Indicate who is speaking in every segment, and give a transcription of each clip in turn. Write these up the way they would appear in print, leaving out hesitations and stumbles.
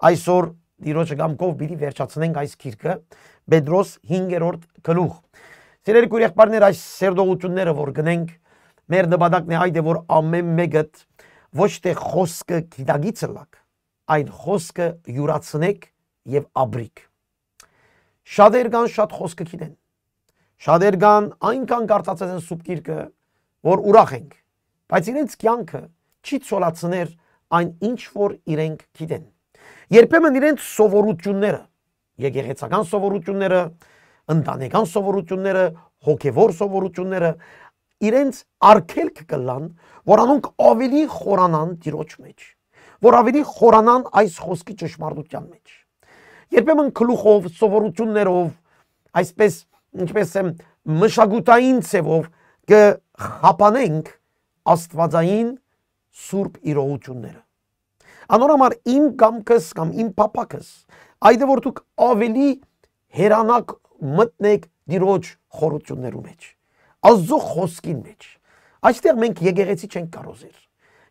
Speaker 1: Այսօր Տիրոջը կամքով պիտի վերջացնենք այս գիրքը Պետրոս 5-րդ գլուխ։ Սիրելի եղբայրներ, այս սերտողությունները որ գնենք, մեր նպատակն է այդ է որ ամեն մեկը ոչ թե խոսքը գիտագիծը լակ, այն խոսքը յուրացնեք եւ ապրիկ։ Շատեր կան շատ խոսքը գիտեն։ Շատեր կան այնքան կարծացած են սուբ գիրքը, որ ուրախ ենք, բայց իրենց կյանքը չի ցոլացներ այն ինչ որ իրենք գիտեն։ Երբեմն իրենց սովորությունները, եկեղեցական սովորությունները, ընտանեկան սովորությունները, հոգևոր սովորությունները իրենց արգելք կլան, որ անոնք ավելի խորանան Տիրոջ մեջ, որ ավելի խորանան այս խոսքի ճշմարտության մեջ։ Երբեմն գլուխով, սովորություններով, այսպես ինչպես մշակութային ցևով կխափանենք աստվածային սուրբ իրողությունները։ Անորոմար իմ կամքս կամ իմ փափակս այդ է որ դուք ավելի հերանակ մտնեք Տիրոջ խորություններու մեջ, Աստծո խոսքին մեջ։ Այստեղ մենք եկեղեցի չենք կարոզեր,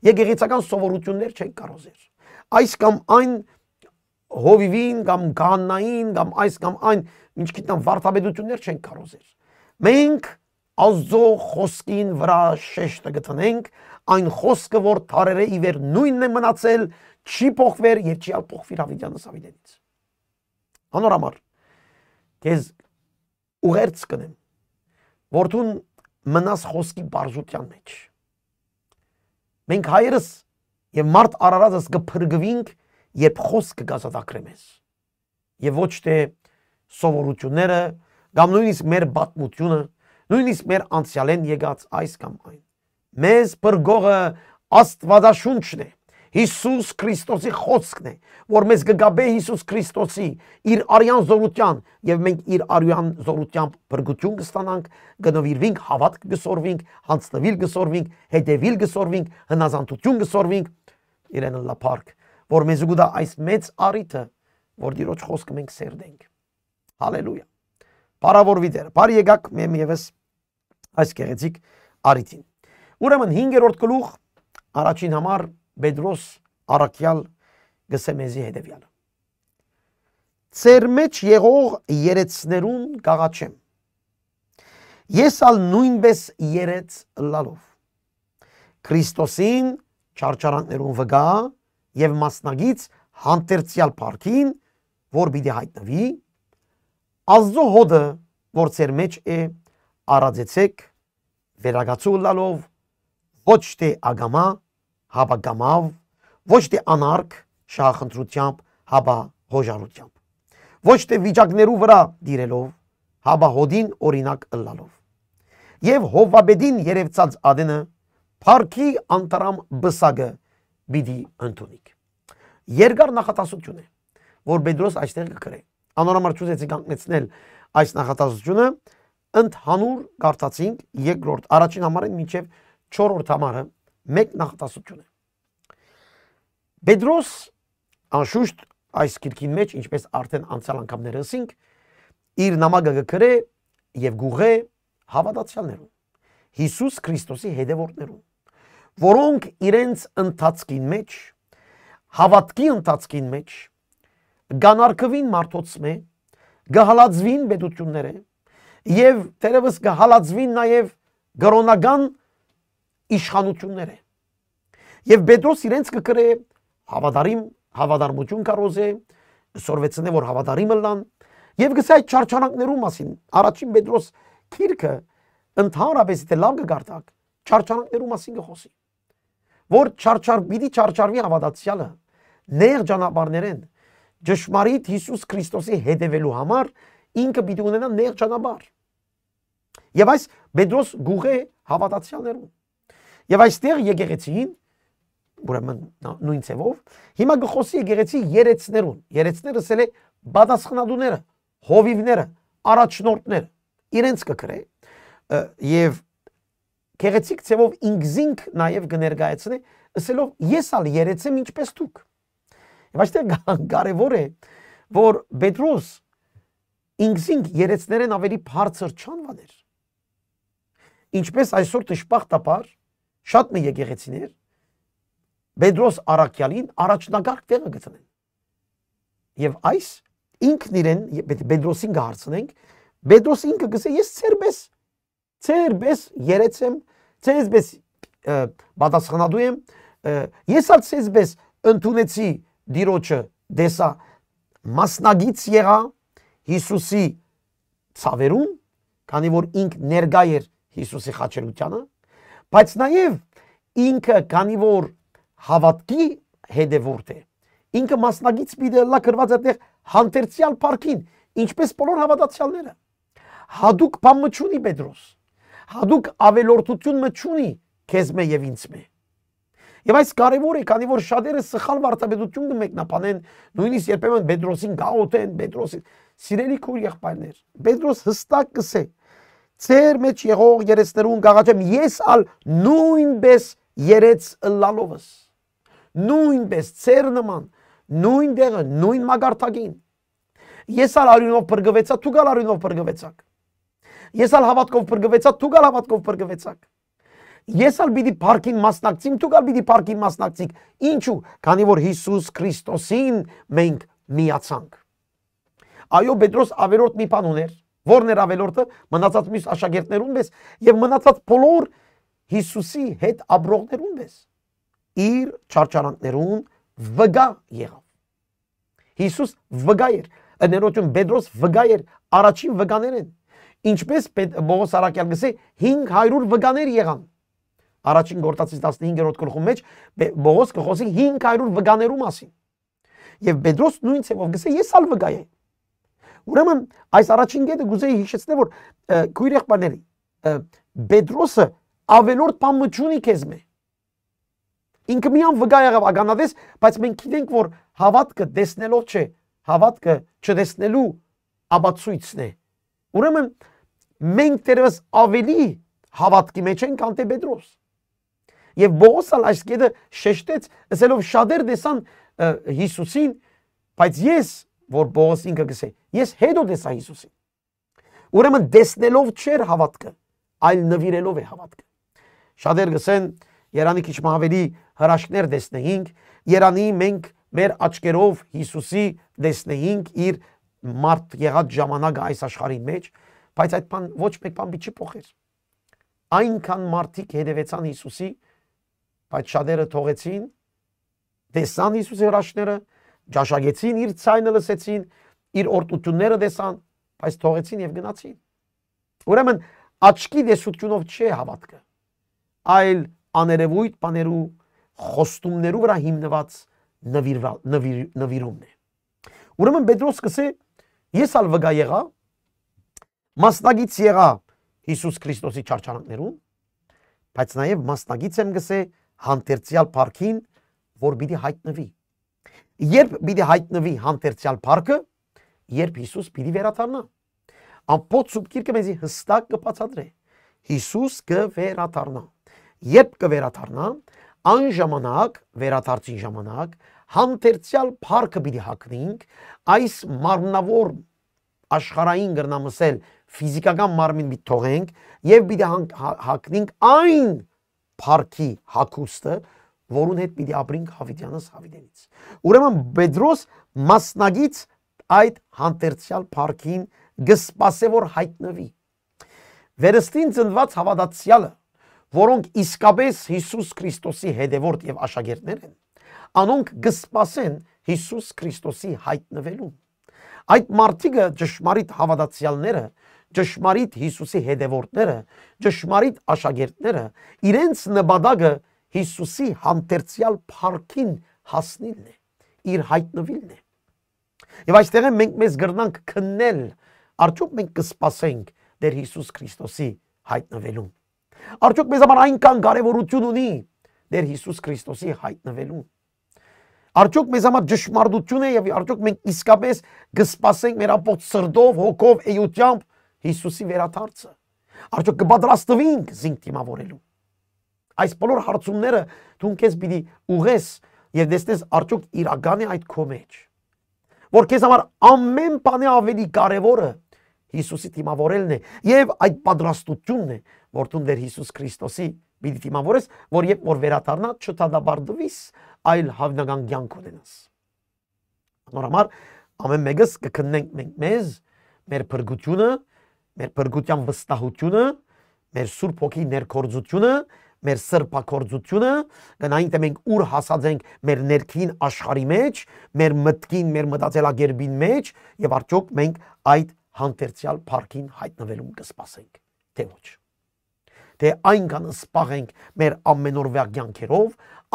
Speaker 1: եկեղեցական սովորություններ չենք կարոզեր, այս կամ այն հովիվին կամ կաննային կամ այս կամ այն ինչ գիտնան վարդապետություններ չենք կարոզեր։ Մենք Աստծո խոսքին վրա շեշտը գտնենք, այն խոսքը որ թարերը իվեր նույնն է մնացել, չի փոխվեր եւ չի փոխվիր հավիտյանս հավիտենից։ Անորոմար քեզ ուղերձ կնեմ, որ դու մնաս խոսքի բարձության մեջ։ Մենք հայերս եւ մարդ արարածս կփրկվենք, երբ խոսքը գազադակրե մեզ։ Եվ ոչ թե սովորությունները կամ նույնիսկ մեր պատմությունը, նույնիսկ մեր անցյալեն եկած այս կամ այն։ Մեզ բրգողը Աստվածաշունչն է, Հիսուս Քրիստոսի խոսքն է, որ մեզ կգաբե Հիսուս Քրիստոսի իր արյան զորության եւ մենք իր արյան զորությամբ բրգություն կստանանք, կնվիրվենք, հավատք կսորվենք, հանձնվիլ կսորվենք, հետևիլ կսորվենք, հնազանդություն կսորվենք, իրեն լապարկ, որ մեզ գուտա այս մեծ առիթը, որ Տիրոջ խոսքը մենք սերդենք։ Հալելույա։ Բարավորվի Տերը, բարի եկաք մեմ եւս այս գեղեցիկ առիթին։ Ուրեմն 5-րդ գլուխ առաջին համար Պետրոս առաքյալ գսեմեզի հետևյալը։ Ձեր մեջ եղող երեցներուն կաղաչեմ։ Ես ալ նույնպես երեց լալով։ Քրիստոսին չարչարանքներուն վգա եւ մասնագից հանդերձյալ փառքին, որ պիտի հայտնվի, Աստծո հոդը, որ ձեր մեջ է, արածեցեք վերագացու լալով, ոչ թե ագամա, հաբա գամավ, ոչ թե անարգ շահախնդրությամբ, հաբա հոժարությամբ, ոչ թե վիճակներու վրա դիրելով, հաբա հոդին օրինակ ըլլալով, եւ հովվաբեդին երևցած ադենը փառքի անտարամ բսագը պիտի ընդունիք։ Երկար նախատասություն է, որ Պետրոս այստեղ կգրե։ Անորոմար չուզեցի կանգնեցնել այս նախատասությունը, ընդհանուր կարդացինք երկրորդ առաջին համարին մինչև 4-րդ համարը մեկ նախատասություն է։ Պետրոս անշուշտ այս գիրքին մեջ, ինչպես արդեն անցյալ անգամներ ասինք, իր նամակը կգրե եւ գուղե հավատացյալներուն, Հիսուս Քրիստոսի հետևորդներուն, որոնք իրենց ընթացքին մեջ, հավատքի ընթացքին մեջ գանարկվին մարդոցմե, գահալածվին պետությունները եւ թերևս գահալածվին նաեւ գրոնական իշխանությունները։ Եվ Պետրոս իրենց կգրե հավատարմություն կարոզե, սորվեցնե որ հավատարիմ լան եւ գսե այդ չարչարանքներու մասին։ Առաջին Պետրոս գիրքը ընդհանրապես թե լավ կգարտակ, չարչարանքներու մասին կխոսի։ Որ պիտի չարչարվի հավատացյալը նեղ ճանապարհներեն ճշմարիտ Հիսուս Քրիստոսի հետևելու համար ինքը պիտի ունենա նեղ ճանապարհ։ Եվ այս Պետրոս գուղե հավատացյալներուն։ Եվ այստեղ եկեղեցին, ուրեմն նույն ցևով, հիմա գխոսի եկեղեցի երեցներուն։ Երեցները սել է բադասխանադուները, հովիվները, առաջնորդները, իրենց կգրե եւ գեղեցիկ ցևով ինքզինք նաեւ կներկայացնե, ասելով ես ալ երեցեմ ինչպես դուք։ Եվ այստեղ կարևոր է, որ Պետրոս ինքզինք երեցներեն ավելի բարձր չանվաներ։ Ինչպես այսօր դժբախտաբար շատ մի եկեղեցիներ Պետրոս առաքյալին առաջնակարգ տեղը գտնեն։ Եվ այս ինքն իրեն Պետրոսին կհարցնենք, Պետրոս ինքը գսե ես ցերբես երեցեմ, ցերբես պատասխանատու եմ, ես ալ ցերբես ընդունեցի դիրոջը դեսա մասնագից եղա Հիսուսի ցավերում, քանի որ ինք ներկա էր Հիսուսի խաչելությանը, բայց նաև ինքը քանի որ հավատքի հետևորդ է, ինքը մասնագից պիտի լա գրված այդտեղ հանդերձյալ парքին, ինչպես բոլոր հավատացյալները։ Հadouk բան մչունի Պետրոս, հadouk ավելորդություն մչունի քեզ մե եւ ինձ մե։ Եվ այս կարևոր է, քանի որ շատերը սխալ վարդապետություն կմեկնաբանեն, նույնիսկ երբեմն Պետրոսին գաղութեն, Պետրոսին սիրելի քույր եղբայրներ, Պետրոս հստակ կսե, ծեր մեջ եղող երեցներուն գաղաչեմ, ես ալ նույնպես երեց ըլլալովս, նույնպես ծեր նման, նույն դեղը, նույն մագարտագին, ես ալ արյունով պրգվեցա, դուք ալ արյունով պրգվեցաք, ես ալ հավատքով պրգվեցա, դուք ալ հավատքով պրգվեցաք, ես ալ պիտի парքին մասնակցիմ, դուք ալ պիտի парքին մասնակցիք, ինչու, քանի որ Հիսուս Քրիստոսին մենք միացանք։ Այո, Պետրոս ավելորդ մի բան ուներ, որն էր ավելորդը, մնացած մյուս աշակերտներուն պես եւ մնացած բոլոր Հիսուսի հետ ապրողներուն պես իր չարչարանքներուն վգա եղավ։ Հիսուս վգա էր, ներողություն, Պետրոս վգա էր, առաջին վգաներ են, ինչպես Պողոս Արաքյալ գսե 500 վգաներ եղան։ Առաջին Գործածից 15-րդ գլխում մեջ Պողոս կխոսի 500 վգաներու մասին։ Եվ Պետրոս նույն ցեվով գսե ես ալ վգա եմ։ Ուրեմն այս առաջին կետը գուզեի հիշեցնել, որ քույր եղբայրների Պետրոսը ավելորդ բան մչունի քեզ մե։ Ինքը միան վգա եղավ ագանադես, բայց մենք գիտենք, որ հավատքը տեսնելով չէ, հավատքը չտեսնելու ապացույցն է։ Ուրեմն մենք դերևս ավելի հավատքի մեջ ենք, քան թե Պետրոս։ Եվ Պողոսը այս կետը շեշտեց, ասելով շատեր տեսան Հիսուսին, բայց ես, որ Պողոս ինքը գսե, ես հետո տեսա Հիսուսին։ Ուրեմն տեսնելով չէր հավատքը, այլ նվիրելով է հավատքը։ Շատեր գսեն, Երանի քիչ ավելի հրաշքներ տեսնեինք, Երանի մենք մեր աչքերով Հիսուսի տեսնեինք իր մարդ եղած ժամանակը այս աշխարհի մեջ, բայց այդ բան ոչ մեկ բան չի փոխեր։ Այնքան մարդիկ հետևեցան Հիսուսի, բայց շատերը թողեցին, տեսան Հիսուսի հրաշքները, ճաշակեցին իր ցայնը լսեցին, իր օրտությունները տեսան, բայց թողեցին եւ գնացին։ Ուրեմն աչքի տեսությունով չէ հավատքը, այլ աներևույթ բաներու խոստումներու վրա հիմնված նվիրումն է։ Ուրեմն Պետրոս կսե ես ալ վգա եղա, մասնագից եղա Հիսուս Քրիստոսի չարչարանքներուն, բայց նաև մասնագից եմ գսե հանդերձյալ парքին, որ պիտի հայտնվի։ Երբ պիտի հայտնվի հանդերձյալ парքը, երբ Հիսուս պիտի վերադառնա։ Ամբողջ Սուրբ մեզի հստակ կբացատրե։ Հիսուս կվերադառնա։ Երբ կվերադառնա, այն ժամանակ, վերադարձին ժամանակ, հանդերձյալ парքը պիտի հագնենք, այս մարմնավոր աշխարհային գրնամսել ֆիզիկական մարմին պիտի թողենք եւ պիտի հագնենք այն парքի հագուստը, որուն հետ պիտի ապրենք հավիտյանս հավիտենից։ Ուրեմն Պետրոս մասնագից այդ հանդերձյալ парքին գսպասե որ հայտնվի։ Վերստին ծնված հավատացյալը, որոնք իսկապես Հիսուս Քրիստոսի հետևորդ եւ աշակերտներ են, անոնք գսպասեն Հիսուս Քրիստոսի հայտնվելուն։ Այդ մարդիկը ճշմարիտ հավատացյալները, ճշմարիտ Հիսուսի հետևորդները, ճշմարիտ աշակերտները, իրենց նպատակը Հիսուսի հանդերձյալ парքին հասնելն է, իր հայտնվելն է։ Եվ այստեղ մենք մեզ գրնանք քննել, արդյոք մենք կսպասենք դեր Հիսուս Քրիստոսի հայտնվելուն։ Արդյոք մեզ համար այնքան կարևորություն ունի դեր Հիսուս Քրիստոսի հայտնվելուն։ Արդյոք մեզ համար ճշմարտություն է եւ արդյոք մենք իսկապես կսպասենք մեր ամբողջ սրտով, հոգով, էությամբ Հիսուսի վերադարձը։ Արդյոք կպատրաստվենք զինք դիմավորելու։ Այս բոլոր հարցումները դու քեզ պիտի ուղես եւ տեսնես արդյոք իրական է այդ քո մեջ։ Որ քեզ համար ամեն բանի ավելի կարևորը Հիսուսի դիմավորելն է եւ այդ պատրաստությունն է, որ դու դեր Հիսուս Քրիստոսի պիտի դիմավորես, որ երբ որ վերադառնա չթադաբարդվիս, այլ հավնական կյանք ունենաս։ Նորմալ ամեն մեկս կքննենք մենք մեզ, մեր փրկությունը, մեր փրկության վստահությունը, մեր Սուրբ Հոգի ներկործությունը, մեր սրբակործությունը, գնային թե մենք ուր հասած ենք մեր ներքին աշխարհի մեջ, մեր մտքին, մեր մտածելակերպին մեջ եւ արդյոք մենք այդ հանդերձյալ փառքին հայտնվելուն կսպասենք, թե ոչ։ Թե այնքան սպաղենք մեր ամենօրվա կյանքերով,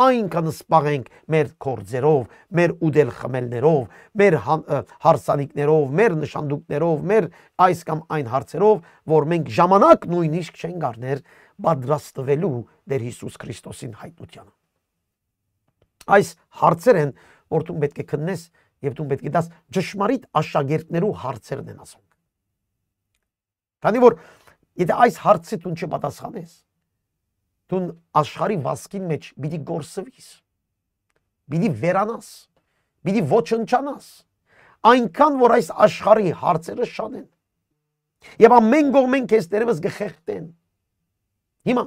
Speaker 1: այնքան սպաղենք մեր կորձերով, մեր ուդել խմելներով, մեր հարսանիքներով, մեր նշանդուկներով, մեր այս կամ այն հարցերով, որ մենք ժամանակ նույնիսկ չենք առներ պատրաստվելու Տեր Հիսուս Քրիստոսին հայտնությանը։ Այս հարցեր են, որ դու պետք է քննես եւ դու պետք է դաս ճշմարիտ աշակերտներու հարցերն են ասում։ Քանի որ եթե այս հարցը դու չպատասխանես, դու աշխարհի վասկին մեջ պիտի գործվես, պիտի վերանաս, պիտի ոչնչանաս, այնքան որ այս աշխարհի հարցերը շատ են։ Եվ ամեն կողմեն քեզ դերևս գխեղտեն։ Հիմա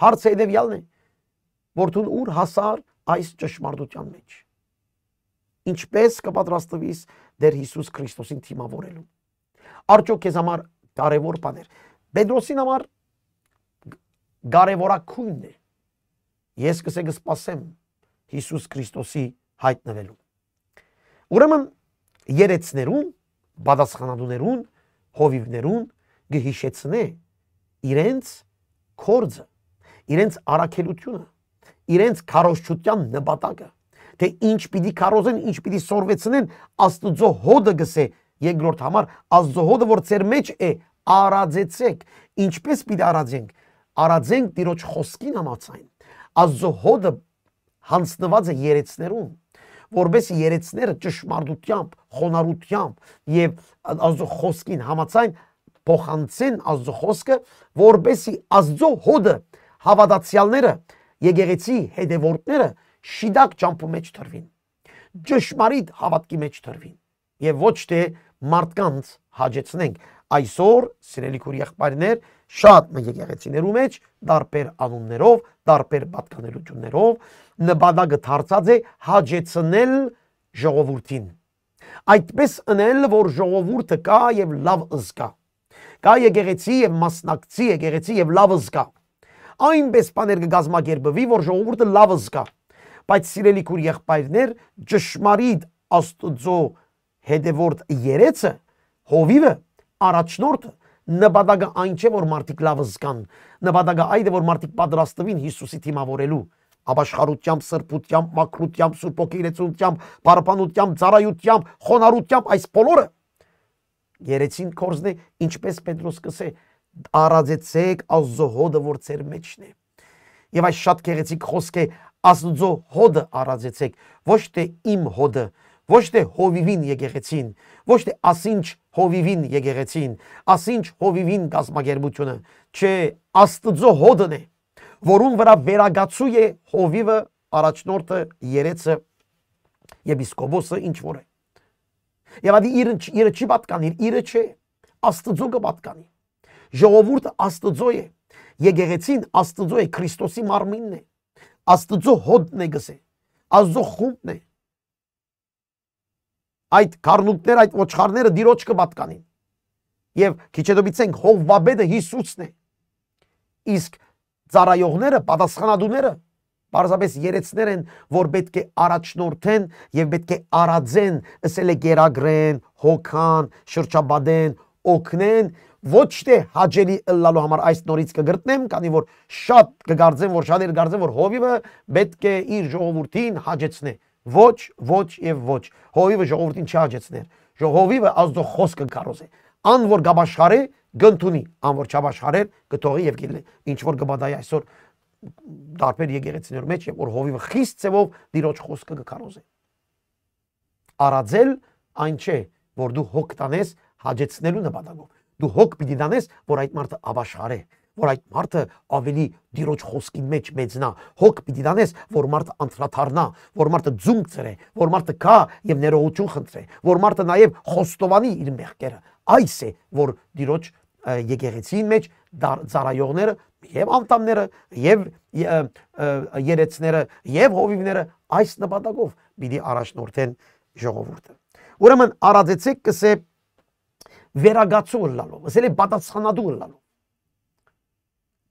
Speaker 1: հարցը հետևյալն է, որ դու ուր հասար այս ճշմարտության մեջ։ Ինչպես կպատրաստվես Տեր Հիսուս Քրիստոսին թիմավորելու։ Արդյոք քեզ համար կարևոր բաներ։ Պետրոսին համար կարևորակույնն է։ Ես կսպասեմ Հիսուս Քրիստոսի հայտնվելու։ Ուրեմն երեցներուն, պատասխանատուներուն, հովիվներուն գհիշեցնե իրենց կորձը, իրենց առաքելությունը, իրենց քարոզչության նպատակը, թե ինչ պիտի քարոզեն, ինչ պիտի սորվեցնեն, Աստծո հոդը գսե երկրորդ համար, Աստծո հոդը որ ծեր մեջ է, արածեցեք, ինչպես պիտի արածենք, արածենք Տիրոջ խոսքին համաձայն, Աստծո հոդը հանձնված է երեցներուն, որպես երեցները ճշմարտությամբ, խոնարհությամբ եւ Աստծո խոսքին համաձայն փոխանցեն Աստծո խոսքը, որպեսի Աստծո հոդը հավատացյալները, եկեղեցի հետևորդները շիդակ ճամփու մեջ թրվին, ճշմարիտ հավատքի մեջ թրվին եւ ոչ թե մարդկանց հաջեցնենք։ Այսօր, սիրելի քույր եղբայրներ, շատ եկեղեցիներու մեջ տարբեր անուններով, տարբեր պատկանելություններով նպատակը դարձած է հաջեցնել ժողովրդին։ Այդպես անել, որ ժողովուրդը կա եւ լավ զգա։ Կա եկեղեցի եւ մասնակցի եկեղեցի եւ լավ զգա։ Այնպես բաներ կգազմագերբվի, որ ժողովուրդը լավ զգա։ Բայց սիրելի քույր եղբայրներ, ճշմարիտ Աստծո հետևորդ երեցը, հովիվը, առաջնորդը, նպատակը այն չէ, որ մարդիկ լավ զգան, նպատակը այդ է, որ մարդիկ պատրաստվին Հիսուսի թիմավորելու, ապաշխարությամբ, սրբությամբ, մաքրությամբ, Սուրբ Հոգի իրեցությամբ, բարբանությամբ, ծառայությամբ, խոնարհությամբ, այս բոլորը երեցին կորզն է, ինչպես Պետրոս կսե, արածեցեք Աստծո հոդը, որ ծեր մեջն է։ Եվ այս շատ գեղեցիկ խոսք է, Աստծո հոդը արածեցեք, ոչ թե իմ հոդը, ոչ թե հովիվին եկեղեցին, ոչ թե ասինչ հովիվին եկեղեցին, ասինչ հովիվին կազմակերպությունը, չէ, Աստծո հոդն է, որուն վրա վերագացու է հովիվը, առաջնորդը, երեցը, եպիսկոպոսը, ինչ որ է։ Եվ ադի իրը չի պատկանիր, իրը չէ, Աստծո կպատկանի։ Ժողովուրդը Աստծո է, եկեղեցին Աստծո է, Քրիստոսի մարմինն է, Աստծո հոդն է գսե, Աստծո խումբն է։ Այդ կառնուկները, այդ ոչխարները Տիրոջ կպատկանին։ Եվ քիչ հետո բիցենք Հովվաբեդը Հիսուսն է։ Իսկ ծառայողները, պատասխանատուները պարզապես երեցներ են, որ պետք է առաջնորդեն եւ պետք է արածեն, ասել է գերագրեն, հոգան, շրջաբադեն, օգնեն, ոչ թե հաջելի ըլլալու համար այս նորից կգրտնեմ, քանի որ շատ կգարձեն, որ շատերը գարձեն, որ հովիվը պետք է իր ժողովրդին հաջեցնե։ Ոչ, ոչ եւ ոչ։ Հովիվը ժողովրդին չհաջեցներ։ Հովիվը Աստծո խոսքը կարոզ է։ Ան որ գաբաշխարե գտնունի, ան որ չաբաշխարեր կթողի եւ գիլի։ Ինչ որ կբադայի այսօր տարբեր եկեղեցիներ մեջ եւ որ հովիվը խիստ ծևով Տիրոջ խոսքը կկարոզե։ Արածել այն չէ, որ դու հոգ տանես հաջեցնելու նպատակով։ Դու հոգ պիտի տանես, որ այդ մարդը աբաշխարե, որ այդ մարդը ավելի Տիրոջ խոսքի մեջ մեծնա, հոգ պիտի տանես, որ մարդը անդրադառնա, որ մարդը ձունկ ծրե, որ մարդը կա եւ ներողություն խնդրե, որ մարդը նաեւ խոստովանի իր մեղքերը։ Այս է, որ Տիրոջ եկեղեցին մեջ ծառայողները եւ անդամները եւ երեցները եւ հովիվները այս նպատակով պիտի առաջնորդեն ժողովուրդը։ Ուրեմն արածեցեք կսե վերագացու ըլլալով, ասել է պատասխանատու ըլլալով։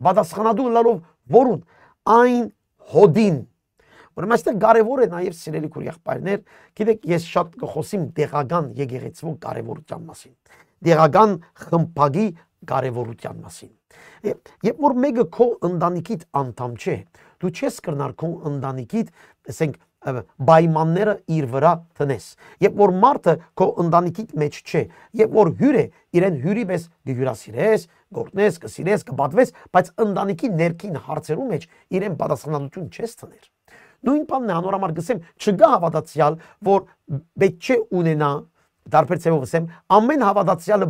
Speaker 1: Պատասխանատու ըլլալով որուն այն հոդին։ Ուրեմն այստեղ կարևոր է նաև սիրելի քույր եղբայրներ, գիտեք, ես շատ կխոսիմ դեղական եկեղեցու կարևորության մասին, դեղական խմբակի կարևորության մասին։ Երբ որ մեկը քո ընտանիքիդ անդամ չէ, դու չես կրնար քո ընտանիքիդ, ասենք, պայմանները իր վրա տնես։ Երբ որ մարդը քո ընտանիքիդ մեջ չէ, երբ որ հյուր է, իրեն հյուրի պես կհյուրասիրես, գործնես, կսիրես, կպատվես, բայց ընտանիքի ներքին հարցերու մեջ իրեն պատասխանատվություն չես տներ։ Նույն բանն է անորամար գսեմ, չկա հավատացյալ, որ պետք չէ ունենա, տարբեր ձևով ասեմ, ամեն հավատացյալը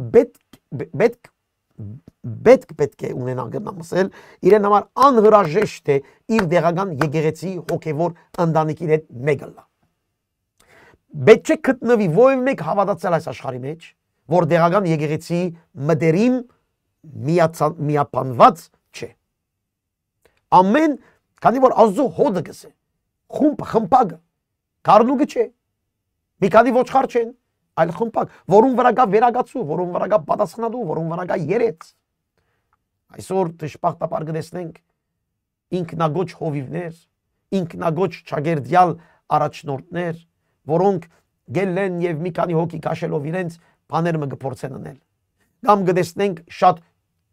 Speaker 1: պետք է ունենա գտնամսել, իրեն համար անհրաժեշտ է իր դեղական եկեղեցի հոգևոր ընտանիքի հետ մեկը լա։ Պետք չէ գտնվի ովև մեկ հավատացյալ այս աշխարհի մեջ, որ դեղական եկեղեցի մտերիմ միապանված չէ։ Ամեն, քանի որ Աստծո հոդը գսե, խմբակը, կարնուկը չէ, մի քանի ոչխար չեն, այլ խմբակ, որում վրա կա վերագացու, որում վրա կա պատասխանատու, որում վրա կա երեց։ Այսօր դժբախտաբար կտեսնենք ինքնագոչ հովիվներ, ինքնագոչ ճագերդյալ առաջնորդներ, որոնք գելեն եւ մի քանի հոգի կաշելով իրենց բաներ մը կփորձեն անել։ Կամ կտեսնենք շատ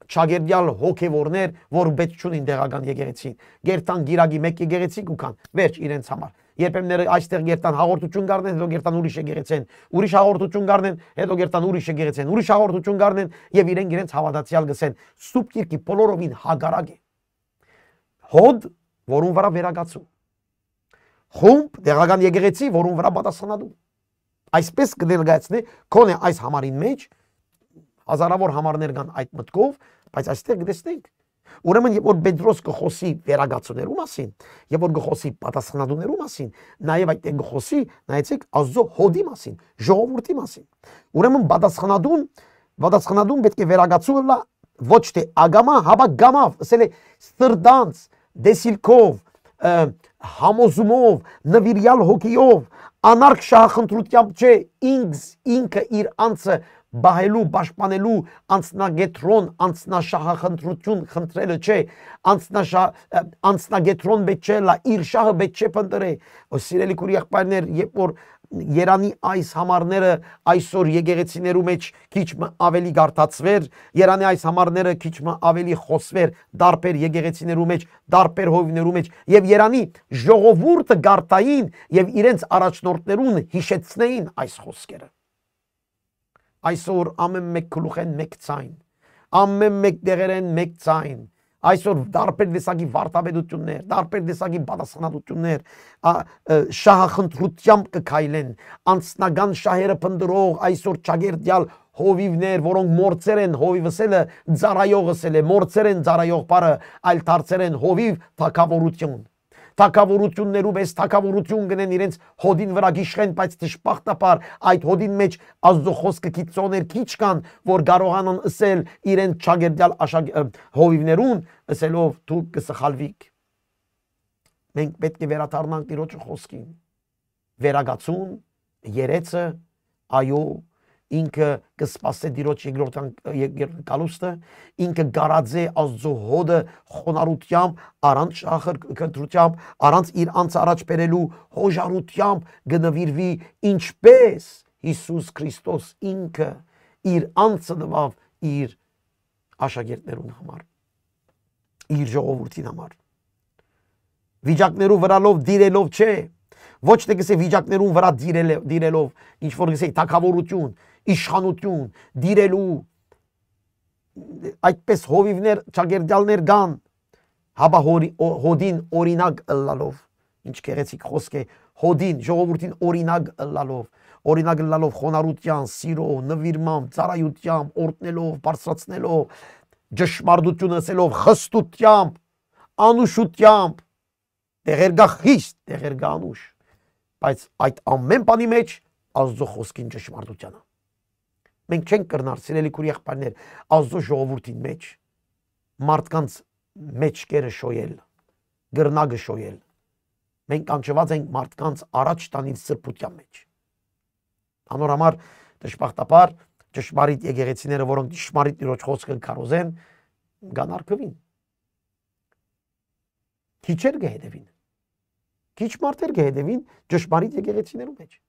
Speaker 1: ճագերդյալ հոգևորներ, որ պետք չունին դեղական եկեղեցին, գերտան գիրագի մեկ եկեղեցի կուքան, վերջ իրենց համար։ Երբեմն այստեղ գերտան հաղորդություն գարնեն, հետո գերտան ուրիշ եկեղեցեն, ուրիշ հաղորդություն գարնեն, հետո գերտան ուրիշ եկեղեցեն, ուրիշ հաղորդություն գարնեն եւ իրենց հավատացյալ գսեն։ Սուրբ Գիրքի բոլորովին հագարակ է։ Հոդ, որուն վրա վերագացու։ Խումբ, դեղական եկեղեցի, որուն վրա պատասխանատու։ Այսպես կներկայացնի քոնե այս համարին մեջ հազարավոր համարներ կան այդ մտքով, բայց այստեղ կտեսնենք։ Ուրեմն երբ որ Պետրոս կխոսի վերագացուներու մասին, երբ որ կխոսի պատասխանատուներու մասին, նաև այդտեղ կխոսի, նայեցեք, Աստծո հոդի մասին, ժողովրդի մասին։ Ուրեմն պատասխանատուն պետք է վերագացու լա ոչ թե ագամա, հապա գամավ, ասել է սրտանց, դեսիլքով, համոզումով, նվիրյալ հոգիով, անարգ շահախնդրությամբ չէ, ինքը իր անձը բահելու, պաշտպանելու անձնագետրոն, անձնաշահախնդրություն խնդրելը չէ, անձնագետրոն պետք չէ լա, իր շահը պետք չէ փնտրե։ Սիրելի քույր եղբայրներ, երբ որ Երանի այս համարները այսօր եկեղեցիներու մեջ քիչ ավելի գարտացվեր, Երանի այս համարները քիչ ավելի խոսվեր դարբեր եկեղեցիներու մեջ, դարբեր հովիվներու մեջ, եւ Երանի ժողովուրդը գարտային եւ իրենց առաջնորդներուն հիշեցնեին այս խոսքերը։ Այսօր ամեն մեկ գլուխեն մեկ ցայն, ամեն մեկ դեղերեն մեկ ցայն, այսօր դարբեր տեսակի վարտաբեդություններ, դարբեր տեսակի պատասխանատվություններ, շահախնդրությամբ կքայլեն, անձնական շահերը փնտրող այսօր ճագերդյալ հովիվներ, որոնք մորցեր են հովիվսելը, ծառայողսել է, մորցեր են ծառայող բառը, այլ դարձել են հովիվ թակավորություն։ Թակավորություններու պես թակավորություն գնեն իրենց հոդին վրա գիշխեն, բայց դժբախտաբար այդ հոդին մեջ Աստծո խոսքը քիծոներ քիչ կան, որ կարողանան ասել իրենց ճագերդյալ հովիվներուն, ասելով դու կսխալվիք։ Մենք պետք է վերադառնանք Տիրոջը խոսքին։ Վերագացուն, երեցը, այո, ինքը կսպասե Տիրոջ երկրորդ գալուստը, ինքը գարաձե Աստծո հոդը խոնարհությամբ, առանց շահախնդրությամբ, առանց իր անձը առաջ բերելու հոժարությամբ կնվիրվի, ինչպես Հիսուս Քրիստոս ինքը իր անձը տվավ իր աշակերտներուն համար, իր ժողովրդին համար։ Վիճակներու վրալով դիրելով չէ, ոչ թե գսե վիճակներուն վրա դիրելով, ինչ որ գսե թակավորություն, իշխանություն, դիրելու, այդպես հովիվներ, ճագերդյալներ կան, հապա հոդին օրինակ ըլլալով, ինչ գեղեցիկ խոսք է, հոդին, ժողովրդին օրինակ ըլլալով խոնարհության, սիրո, նվիրմամբ, ծառայությամբ, օրհնելով, բարձրացնելով, ճշմարտություն ասելով, խստությամբ, անուշությամբ, տեղեր գա խիստ, տեղեր գա անուշ, բայց այդ ամեն բանի մեջ Աստծո խոսքին ճշմարտությանը։ Մենք չենք կրնար, սիրելի քույր եղբայրներ, Աստծո ժողովրդին մեջ մարդկանց մեջքերը շոյել, գրնագը շոյել։ Մենք կանչված ենք մարդկանց առաջ տանիլ սրբության մեջ։ Անորամար դժբախտաբար ճշմարիտ եկեղեցիները, որոնք ճշմարիտ Տիրոջ խոսքը կարոզեն, գանարկվին։ Քիչեր կհետևին։ Քիչ մարդեր կհետևին ճշմարիտ եկեղեցիներու մեջ։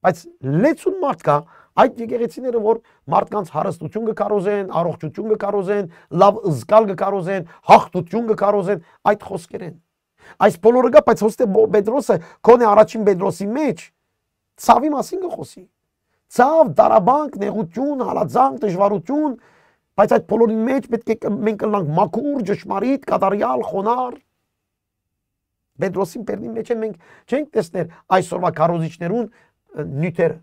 Speaker 1: Բայց լեցուն մարդ կա այդ եկեղեցիները, որ մարդկանց հարստություն կկարոզեն, առողջություն կկարոզեն, լավ զգալ կկարոզեն, հաղթություն կկարոզեն, այդ խոսքերեն։ Այս բոլորը կա, բայց հոստե Պետրոսը քոնե առաջին Պետրոսի մեջ ցավի մասին կխոսի։ Ցավ, դարաբանք, նեղություն, հալածանք, դժվարություն, բայց այդ բոլորի մեջ պետք է մենք կլանք մաքուր, ճշմարիտ, կատարյալ, խոնար։ Պետրոսին պերնի մեջ մենք չենք տեսներ այսօրվա քարոզիչներուն նյութերը։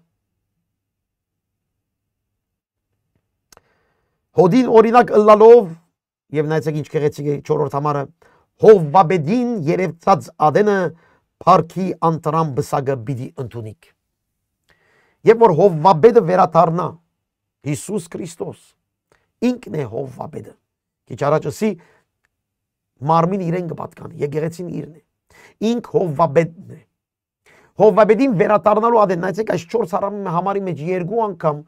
Speaker 1: Հոդին օրինակ ըլլալով եւ նայեցեք ինչ գեղեցիկ է 4-րդ համարը Հովվաբեդին երևցած ադենը Փարքի անտրամ բսագը բիդի ընդունիք։ Եվ որ Հովվաբեդը վերաթարնա Հիսուս Քրիստոս ինքն է Հովվաբեդը։ Քիչ առաջ ասի մարմին իրեն կպատկանի, եկեղեցին իրն է։ Ինք Հովվաբեդն է։ Հովվաբեդին վերաթարնալու ադեն նայեցեք այս 4 համարի մեջ 2 անգամ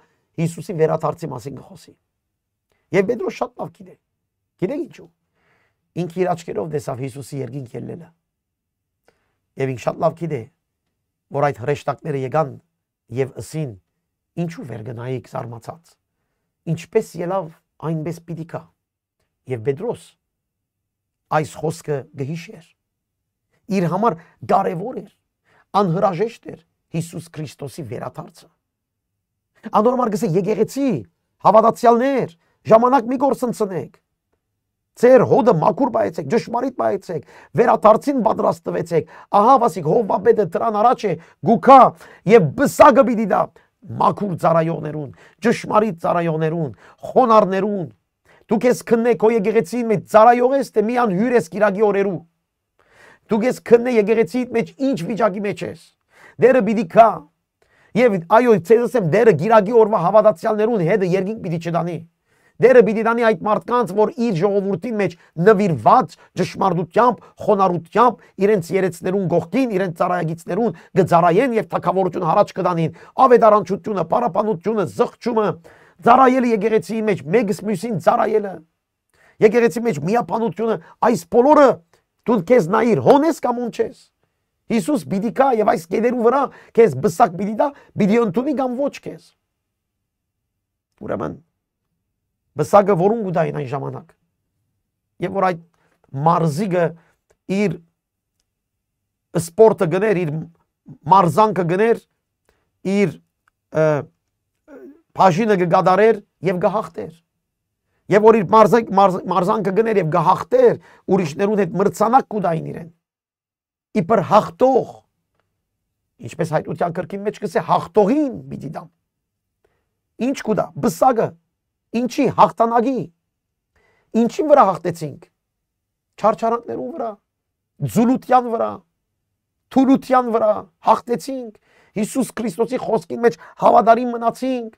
Speaker 1: Հիսուսի վերաթարցի մասին կխոսի։ Եվ Պետրոս շատ լավ գիտե։ Գիտեք ինչու։ Ինք իր աչքերով տեսավ Հիսուսի երկինք ելնելը։ Եվ ինք շատ լավ գիտե, որ այդ հրեշտակները եկան եւ ըսին ինչու վերգնայիք զարմացած։ Ինչպես ելավ, այնպես պիտի կա։ Եվ Պետրոս այս խոսքը գհիշեր։ Իր համար կարևոր էր, անհրաժեշտ էր Հիսուս Քրիստոսի վերաթարցը։ Անորմալ գսե եկեղեցի, հավատացյալներ, ժամանակ մի գործընծնեք։ Ձեր հոդը մաքուր բայեցեք, ճշմարիտ բայեցեք, վերաթարցին պատրաստվեցեք։ Ահա վասիկ Հովվաբեդը դրան առաջ է գուքա եւ բսագը պիտի դա մաքուր ծառայողներուն, ճշմարիտ ծառայողներուն, խոնարհներուն։ Դուք ես քննեք քո եկեղեցին մեջ ծառայող ես, թե միան հյուր ես կիրակի օրերու։ Դուք ես քննե եկեղեցիդ մեջ ինչ վիճակի մեջ ես։ Դերը պիտի կա։ Եվ այո, ցեզ ասեմ, դերը գիրակի օրվա հավատացյալներուն հետ երկինք պիտի չդանի։ Դերը պիտի դանի այդ մարդկանց, որ իր ժողովրդին մեջ նվիրված ճշմարտությամբ, խոնարհությամբ իրենց երեցներուն գողքին, իրենց ծառայագիցներուն գծարայեն եւ թակավորություն հարաճ կդանին։ Ավետարանչությունը, պարապանությունը, զղջումը, ծառայելը եկեղեցիի մեջ մեկս մյուսին ծառայելը։ Եկեղեցի մեջ միապանությունը, այս բոլորը դու քեզ նայիր, հոնես կամ ունչես։ Հիսուս պիտի կա եւ այս կետերու վրա քեզ բսակ պիտի դա, պիտի ընդունի կամ ոչ քեզ։ Ուրեմն բսակը որուն գուտային այն ժամանակ։ Եվ որ այդ մարզիկը իր սպորտը գներ, իր մարզանքը գներ, իր բաժինը կգադարեր եւ կհաղթեր։ Եվ որ իր մարզանքը գներ եւ կհաղթեր, ուրիշներուն հետ մրցանակ կուտային իրեն։ Իբր հաղթող, ինչպես հայտության կրկին մեջ կսե հաղթողին պիտի դամ։ Ինչ կուտա, բսակը, ինչի հաղթանակի, ինչի վրա հաղթեցինք, չարչարանքներու վրա, ձուլության վրա, թուլության վրա հաղթեցինք, Հիսուս Քրիստոսի խոսքին մեջ հավատարիմ մնացինք,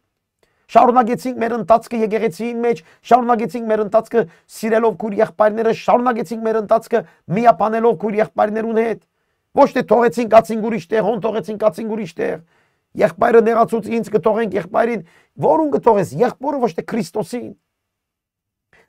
Speaker 1: շարունակեցինք մեր ընթացքը եկեղեցիին մեջ, շարունակեցինք մեր ընթացքը սիրելով քույր եղբայրները, շարունակեցինք մեր ընթացքը միապանելով քույր եղբայրներուն հետ։ Ոչ թե թողեցինք կացինք ուրիշ տեղ, հոն թողեցինք կացինք ուրիշ տեղ։ Եղբայրը նեղացուց ինձ կթողենք եղբայրին, որուն կթողես, եղբորը ոչ թե Քրիստոսին։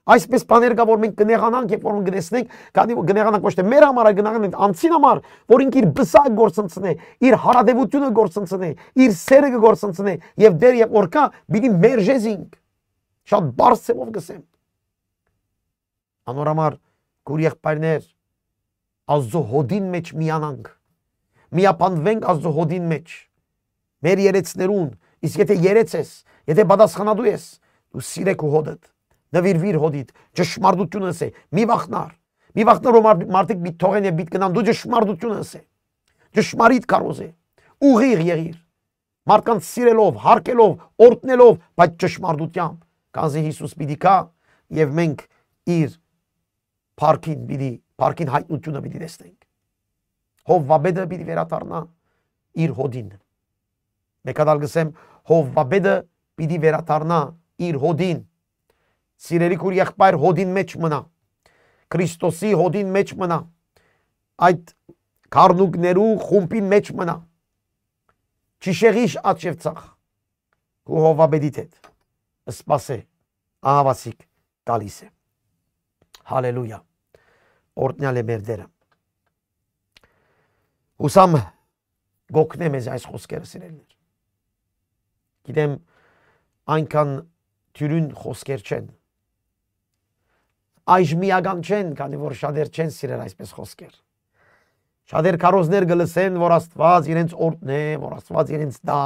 Speaker 1: Այսպես բաներ կա, որ մենք կնեղանանք, երբ որ գտեսնենք, կնեղանանք ոչ թե մեր համար, այլ կնեղանանք անձին համար, որ ինք իր բսակ գործընծնե, իր հարադևությունը գործընծնե, իր սերը գործընծնե, եւ դեր եւ որ կա, պիտի մերժեզինք։ Շատ բարձ ցեվով գսեմ։ Անորամար գուր եղբայրներ, Աստծո հոդին մեջ միանանք։ Միապանվենք Աստծո հոդին մեջ։ Մեր երեցներուն, իսկ եթե երեց ես, եթե պատասխանատու ես, դու սիրեք ու հոդդ, նվիրվիր հոդիդ, ճշմարտությունը ասե, մի վախնար, որ մարդիկ բիտ թողեն եւ բիտ կնան, դու ճշմարտությունը ասե, ճշմարիտ կարոզե, ուղիղ եղիր, մարդկանց սիրելով, հարգելով, օրհնելով, բայց ճշմարտությամբ, քանզի Հիսուս պիտի կա եւ մենք իր Փարքին հայտնությունը պիտի տեսնենք։ Հովվաբեդը պիտի վերադառնա իր հոդին։ Մեկադալ գսեմ, Հովվաբեդը պիտի վերադառնա իր հոդին։ Սիրելի քույր եղբայր հոդին մեջ մնա։ Քրիստոսի հոդին մեջ մնա։ Այդ քառնուկներու խումբին մեջ մնա։ Չիշեղիշ աչև ծախ, ու հովաբեդիտ հետ, սպասե, ահավասիկ տալիս է, հալելույա, օրտնյալ է մեր դերը, ուսամ գոքնեմ ես այս խոսքերը սիրելներ, գիտեմ այնքան թյուրին խոսքեր չեն, այժմիական չեն, քանի որ շատեր չեն սիրել այսպես խոսքեր, շատեր կարոզներ գլսեն, որ Աստված իրենց օրտնե, որ Աստված իրենց դա,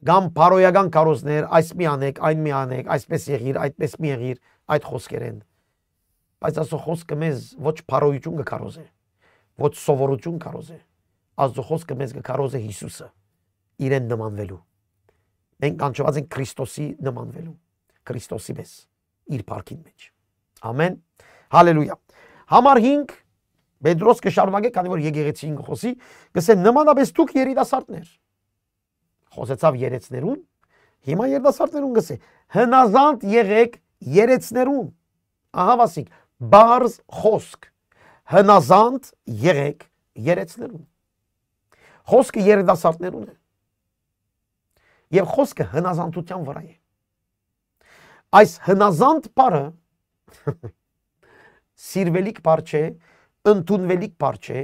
Speaker 1: գամ պարոյական կարոզներ, այս մի անեք, այն մի անեք, այսպես եղիր, այդպես մի եղիր, այդ խոսքեր են, բայց ասո խոսքը մեզ ոչ պարոյություն կկարոզ է, ոչ սովորություն կարոզ է, ասո խոսքը մեզ կկարոզ է Հիսուսը, իրեն նմանվելու, մենք անչված ենք Քրիստոսի նմանվելու, Քրիստոսի պես, իր փառքին մեջ, ամեն, հալելույա, համար 5, Պետրոս կշարունակե, քանի որ եկեղեցին կխոսի, կսե նմանապես դուք երիտասարդներ, խոսեցավ երեցներուն, հիմա երիտասարդներուն կսե, հնազանդ եղեք երեցներուն, ահավասիկ, բարձ խոսք, հնազանդ եղեք երեցներուն, խոսքը երիտասարդներուն է, և խոսքը հնազանդության վրա է, այս հնազանդ պարը, սիրվելիք պար չէ, ընդունվելիք պար չէ,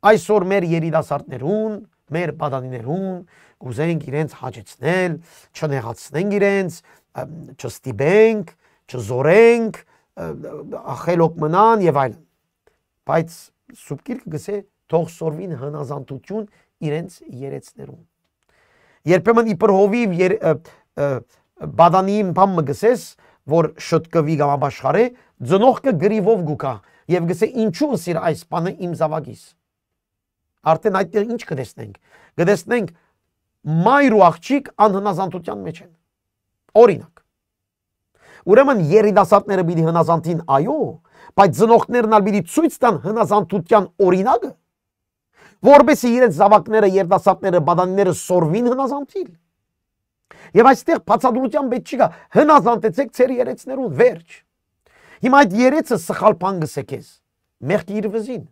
Speaker 1: այսօր մեր երիտասարդներուն, մեր բադանիներուն, կուզենք իրենց հաճեցնել, չնեղացնենք իրենց, չստիպենք, չզորենք, խելոք մնան եւ այլն։ Բայց Սուրբ Գիրքը գսե թող սորվին հնազանդություն իրենց երեցներուն։ Երբեմն իբր հովիվ բադանիին բամ մը գսես, որ շտկվի կամ ապաշխարե, ձնողքը գրիվով գուկա եւ գսե ինչու սիր այս բանը իմ զավակիս։ Արդեն այդտեղ ինչ կտեսնենք։ Կտեսնենք մայր ու աղջիկ անհնազանդության մեջ են։ Օրինակ։ Ուրեմն երիտասարդները պիտի հնազանդին, այո, բայց ծնողներն ալ պիտի ցույց տան հնազանդության օրինակը, որովհետեւ իրենց զավակները, երիտասարդները, բադանիները սորվին հնազանդիլ։ Եվ այստեղ բացատրության պետք չի գա, հնազանդեցեք ձեր երեցներուն, վերջ։ Հիմա այդ երեցը սխալ բան գսե քեզ, մեղքի իր վզին։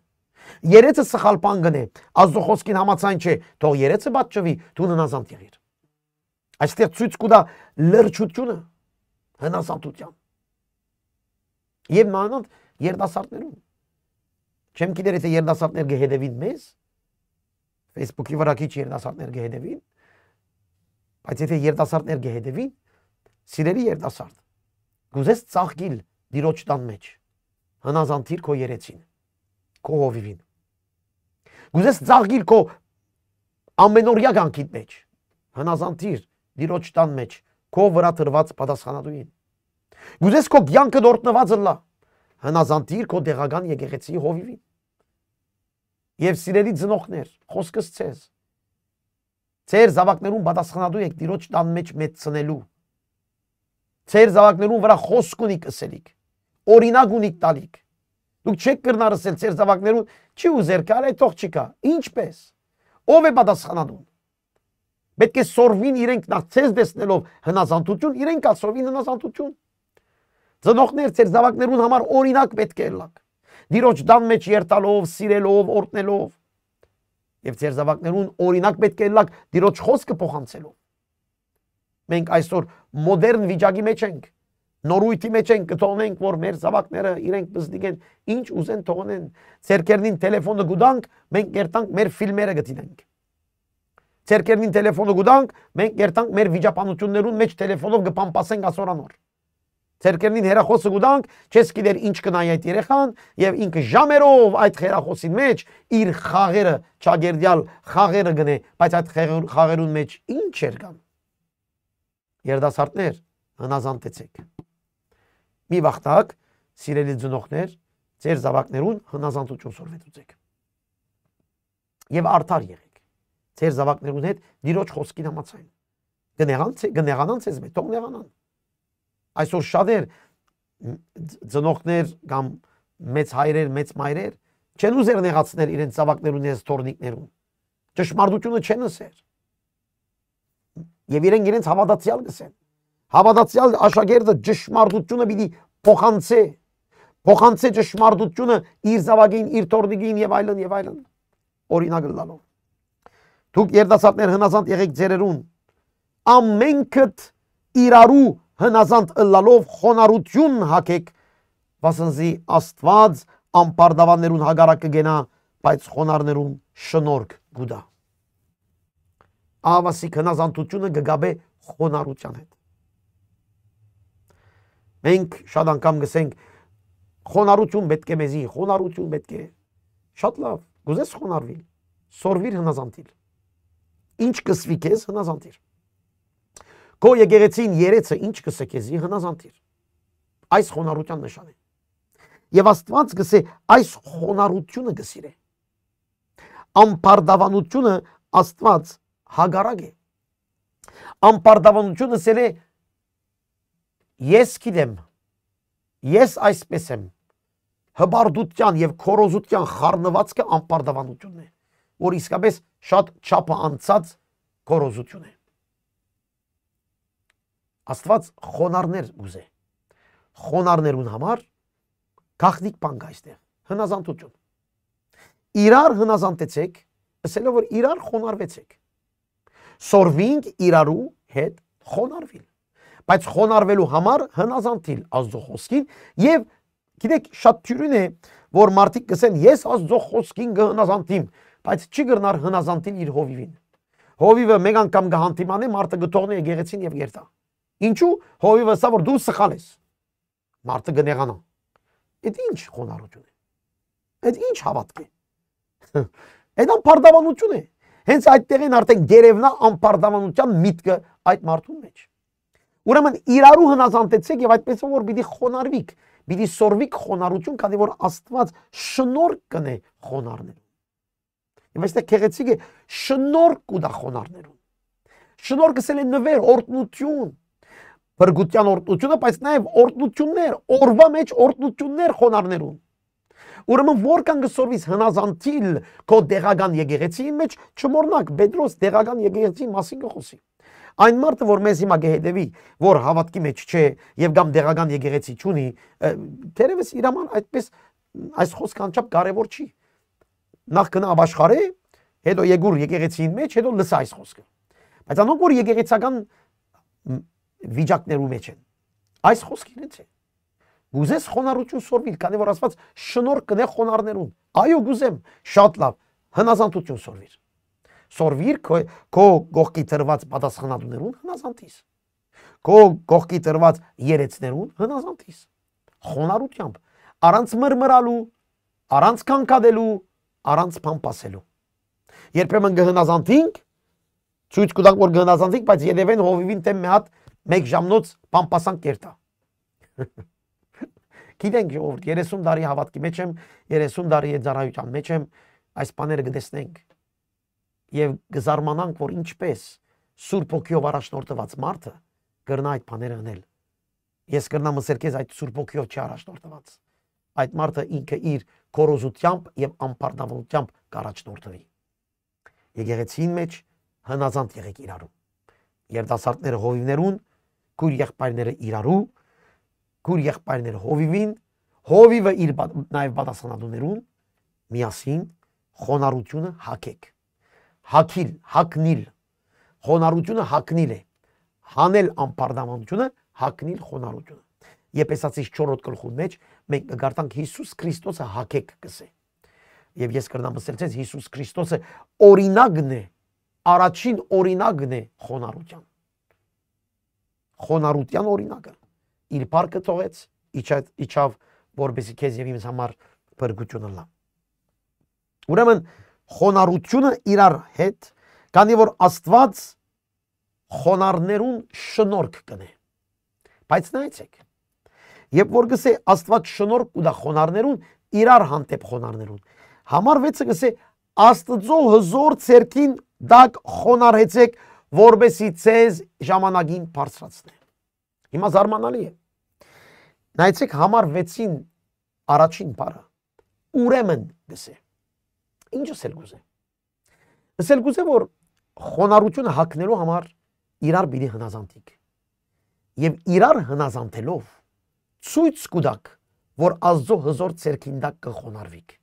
Speaker 1: Երեցը սխալ բան գնե, Աստծո խոսքին համաձայն չէ, թող երեցը պատճվի, դու հնազանդ եղիր։ Այստեղ ցույց կտա լրջությունը, հնազանդության։ Եվ մանավանդ երիտասարդներուն։ Չեմ գիտեր եթե երիտասարդներ գհետևին մեզ, Facebook-ի վրա քիչ երիտասարդներ գհետևին, բայց եթե երիտասարդներ գհետևին, սիրելի երիտասարդ, գուզես ծաղկիլ դիրոջ տան մեջ, հնազանդիր քո երեցին, քո հովիվին։ Գուզես ծաղկիլ քո ամենօրյա կյանքիդ մեջ, հնազանդիր դիրոջ տան մեջ, քո վրա տրված պատասխանատուին։ Գուզես քո կյանքը դորտնված լա, հնազանդիր քո դեղական եկեղեցի հովիվին։ Եվ սիրելի ծնողներ, խոսքս ցեզ։ Ձեր զավակներուն պատասխանատու եք դիրոջ տան մեջ մեծնելու։ Ձեր զավակներուն վրա խոսք ունիք ասելիք, օրինակ ունիք տալիք։ Դուք չեք կրնար ասել ձեր զավակներուն, չի ուզեր կարե թող չկա։ Ինչպես։ Ով է պատասխանատուն։ Պետք է սորվին իրենք նախ ցեզ դեսնելով հնազանդություն, իրենք ալ սորվին հնազանդություն։ Ծնողներ ձեր զավակներուն համար օրինակ պետք է լակ։ Դիրոջ տան մեջ երթալով, սիրելով, օրտնելով։ Եվ ձեր զավակներուն օրինակ պետք է լակ դիրոջ խոսքը փոխանցելով։ Մենք այսօր մոդեռն վիճակի մեջ ենք, նորույթի մեջ ենք, կթողնենք, որ մեր զավակները իրենք բզդիգեն, ինչ ուզեն թողնեն, ձերքերնին տելեֆոնը գուտանք, մենք կերտանք մեր ֆիլմերը գտինենք։ Ձերքերնին տելեֆոնը գուտանք, մենք կերտանք մեր վիճապանություններուն մեջ տելեֆոնով կպամպասենք ասորանոր։ Ձերքերնին հերախոսը գուտանք, չես գիտեր ինչ կնայի այդ երեխան, եւ ինքը ժամերով այդ հերախոսին մեջ իր խաղերը, ճագերդյալ խաղերը գնե, բայց այդ խաղերուն մեջ ինչ էր կան։ Երիտասարդներ, հնազանդեցեք։ Մի վախտակ, սիրելի ծնողներ, ձեր զավակներուն հնազանդություն սորվեցուց։ Եվ արդար եղեք։ Ձեր զավակներուն հետ դիրոջ խոսքին համաձայն։ Կնեղանան ձեզ մեջ, թող նեղանան։ Այսօր շատեր ծնողներ կամ մեծ հայրեր, մեծ մայրեր չեն ուզեր նեղացնել իրենց զավակներուն եւ թորնիկներուն։ Ճշմարտությունը չեն ասեր։ Եվ իրենց հավատացյալ գսեն։ Հավատացյալ աշակերտը ճշմարտությունը պիտի փոխանցե ճշմարտությունը իր զավակին, իր թորնիկին եւ այլն եւ այլն։ Օրինակ լալով։ Դուք երիտասարդներ հնազանդ եղեք ձերերուն, ամենքդ իրարու հնազանդ ըլլալով խոնարհություն հագեք, վասնզի Աստված անպարդավաններուն հագարակը գենա, բայց խոնարհներուն շնորհք գուդա։ Ավասիկ հնազանդությունը գգաբե խոնարհության հետ։ Մենք շատ անգամ գսենք խոնարհություն պետք է մեզի, խոնարհություն պետք է։ Շատ լավ, գուզես խոնարհվիլ, սորվիր հնազանդիլ։ Ինչ կսվի քեզ հնազանդիր։ Քո եկեղեցին երեցը ինչ կսե քեզի հնազանդիր։ Այս խոնարհության նշան է։ Եվ Աստված գսե այս խոնարհությունը գսիրե։ Անպարդավանությունը Աստված հագարակ է։ Անպարդավանությունը սել է ես գիտեմ, ես այսպես եմ, հբարդության և քորոզության խառնվածքը անպարդավանությունն է, որ իսկապես շատ չափը անցած քորոզություն է։ Աստված խոնարհներ ուզե։ Խոնարհներուն համար գաղտնիք բան կա այստեղ, հնազանդություն։ Իրար հնազանդեցեք, ասելով որ իրար խոնարհվեցեք։ Սորվինք իրարու հետ խոնարհվիլ, բայց խոնարհվելու համար հնազանդիլ Աստծո խոսքին եւ գիտեք շատ թյուրին է որ մարդիկ կսեն ես Աստծո խոսքին կհնազանդիմ, բայց չի գրնար հնազանդիլ իր հովիվին։ Հովիվը մեկ անգամ կհանդիմանե, մարդը կթողնի եկեղեցին եւ երթա։ Ինչու հովիվը սա որ դու սխալ ես։ Մարդը կնեղանա։ Այդ ինչ խոնարհություն է։ Այդ ինչ հավատք է։ Այդ անպարդավանություն է։ Հենց այդտեղին արդեն գերևնա անպարդավանության միտքը այդ մարդուն մեջ։ Ուրեմն իրարու հնազանդեցեք եւ այդպես որ պիտի խոնարհվիք, պիտի սորվիք խոնարհություն, քանի որ Աստված շնորհք կնե խոնարհներուն։ Եվ այստեղ քեղեցիկը շնորհք կուտա խոնարհներուն։ Շնորհքը սել է նվեր, օրտնություն, բրգության օրտնությունը, բայց նաեւ օրտնություններ, օրվա մեջ օրտնություններ խոնարհներուն։ Ուրեմն որքան կսորվիս հնազանդիլ քո դեղական եկեղեցիի մեջ, չմոռնաք Պետրոս դեղական եկեղեցիի մասին կխոսի։ Այն մարդը, որ մեզ հիմա կհետևի, որ հավատքի մեջ չէ եւ կամ դեղական եկեղեցի չունի, թերևս իր համար այդպես այս խոսքը անչափ կարեւոր չի։ Նախ գնա ապաշխարե, հետո եկուր եկեղեցիին մեջ, հետո լսա այս խոսքը։ Բայց անոնք որ եկեղեցական վիճակներու մեջ են, այս խոսքին է։ Գուզես խոնարհություն սորվիլ, քանի որ Աստված շնորհք կնե խոնարհներուն։ Այո, գուզեմ, շատ լավ, հնազանդություն սորվիր։ Սորվիր քո գողքի տրված պատասխանատուներուն հնազանդիս։ Քո գողքի տրված երեցներուն հնազանդիս։ Խոնարհությամբ, առանց մրմրալու, առանց կանգադելու, առանց փամփասելու։ Երբեմն կհնազանդենք, ցույց կտանք որ կհնազանդենք, բայց երևեն հովիվին տեմ մի հատ 1 ժամնոց փամփասանք կերտա։ Գիտենք ժողովուրդ 30 տարի հավատքի մեջ եմ, 30 տարի ծառայության մեջ եմ, այս բաները կտեսնենք եւ կզարմանանք, որ ինչպես Սուրբ Հոգիով առաջնորդված մարդը կրնա այդ բաները անել։ Ես կրնամ ասել քեզ այդ Սուրբ Հոգիով չի առաջնորդված։ Այդ մարդը ինքը իր քորոզությամբ եւ անպարդավանությամբ կառաջնորդվի։ Եկեղեցին մեջ հնազանդ եղեք իրարու։ Երիտասարդները հովիվներուն, քույր եղբայրները իրարու, քույր եղբայրները հովիվին, հովիվը իր նաև պատասխանատուներուն, միասին խոնարհությունը հագեք։ Հագիլ, հագնիլ։ Խոնարհությունը հագնիլ է։ Հանել անպարդավանությունը, հագնիլ խոնարհությունը։ Եփեսացիս 4-րդ գլխու մեջ մենք կգարտանք Հիսուս Քրիստոսը հագեք գսե։ Եվ ես կրնամ ասել ցես Հիսուս Քրիստոսը օրինակն է, առաջին օրինակն է խոնարհության։ Խոնարհության օրինակը իր բարկը թողեց, իջավ, որպեսզի քեզ եւ ինձ համար բրգություն լա։ Ուրեմն խոնարհությունը իրար հետ, քանի որ Աստված խոնարհներուն շնորհք կնե։ Բայց նայեցեք, երբ որ գսե Աստված շնորհք կուտա խոնարհներուն, իրար հանդեպ խոնարհներուն, համար 6-ը գսե Աստծո հզոր ցերքին դակ խոնարհեցեք, որպեսզի ցեզ ժամանակին բարձրացնե։ Հիմա զարմանալի է։ Նայեցեք համար 6-ին առաջին բառը ուրեմն գսե։ Ինչ ասել գուզե։ Ասել գուզե որ խոնարհությունը հագնելու համար իրար պիտի հնազանդիկ։ Եվ իրար հնազանդելով ցույց կուտակ, որ Աստծո հզոր ցերքին դակ կխոնարհվիկ։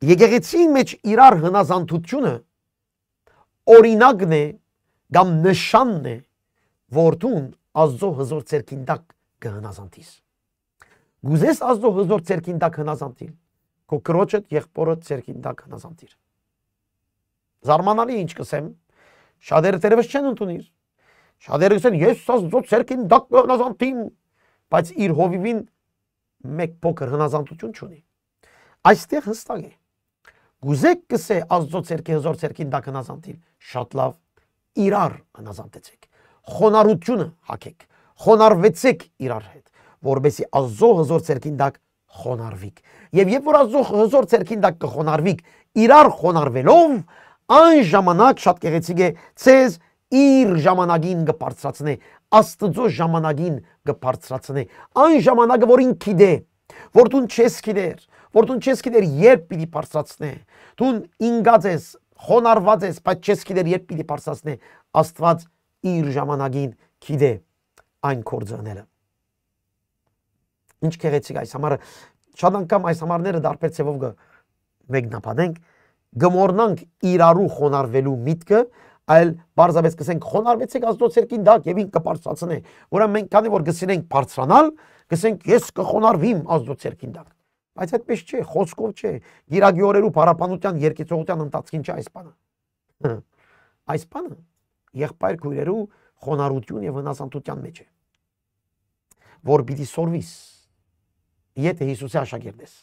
Speaker 1: Եկեղեցին մեջ իրար հնազանդությունը օրինակն է կամ նշանն է, որտուն Աստծո հզոր ցերքին տակ կհնազանդիս։ Գուզես Աստծո հզոր ցերքին տակ հնազանդիլ, քո կրոջդ եղբորդ ցերքին տակ հնազանդիր։ Զարմանալի ինչ կսեմ, շատերը դերևս չեն ընդունիր։ Շատերը կսեն ես Աստծո ցերքին տակ կհնազանդիմ, բայց իր հովիվին մեկ փոքր հնազանդություն չունի։ Այստեղ հստակ է։ Գուզեք կսե Աստծո ցերքի հզոր ցերքին տակ հնազանդիլ, շատ լավ, իրար հնազանդեցեք։ Խոնարհությունը հագեք, խոնարհվեցեք իրար հետ, որովհետեւ Աստծո հզոր ցերքին տակ խոնարհվիկ։ Եվ երբ որ Աստծո հզոր ցերքին տակ կխոնարհվիկ, իրար խոնարհվելով, այն ժամանակ շատ գեղեցիկ է, ցեզ իր ժամանակին կբարձրացնե, Աստծո ժամանակին կբարձրացնե, այն ժամանակը, որ ինքը գիտե, որ դու չես գիտեր, որ դու չես գիտեր երբ պիտի բարձրացնե, դու ինգած ես, խոնարհված ես, բայց չես գիտեր երբ պիտի բարձրացնե, Աստված իր ժամանակին գիտե այն կորձանելը։ Ինչ գեղեցիկ այս համարը, շատ անգամ այս համարները դարբեր ցևով կմեկնաբանենք, գմորնանք իրարու խոնարհվելու միտքը, այլ բարձրապես կսենք խոնարհվեցեք Աստծո ցերքին տակ եւ ինքը կբարձրացնե։ Ուրեմն մենք քանի որ գսինենք բարձրանալ, գսենք ես կխոնարհվիմ Աստծո ցերքին տակ։ Բայց այդպես չէ, խոսքով չէ, գիրագի օրերու փառապանության երկեցողության ընթացքին չէ այս բանը։ Այս բանը եղբայր քույրերու խոնարհություն եւ հնազանդության մեջ է, որ պիտի սորվիս, եթե Հիսուսի աշակերտ ես,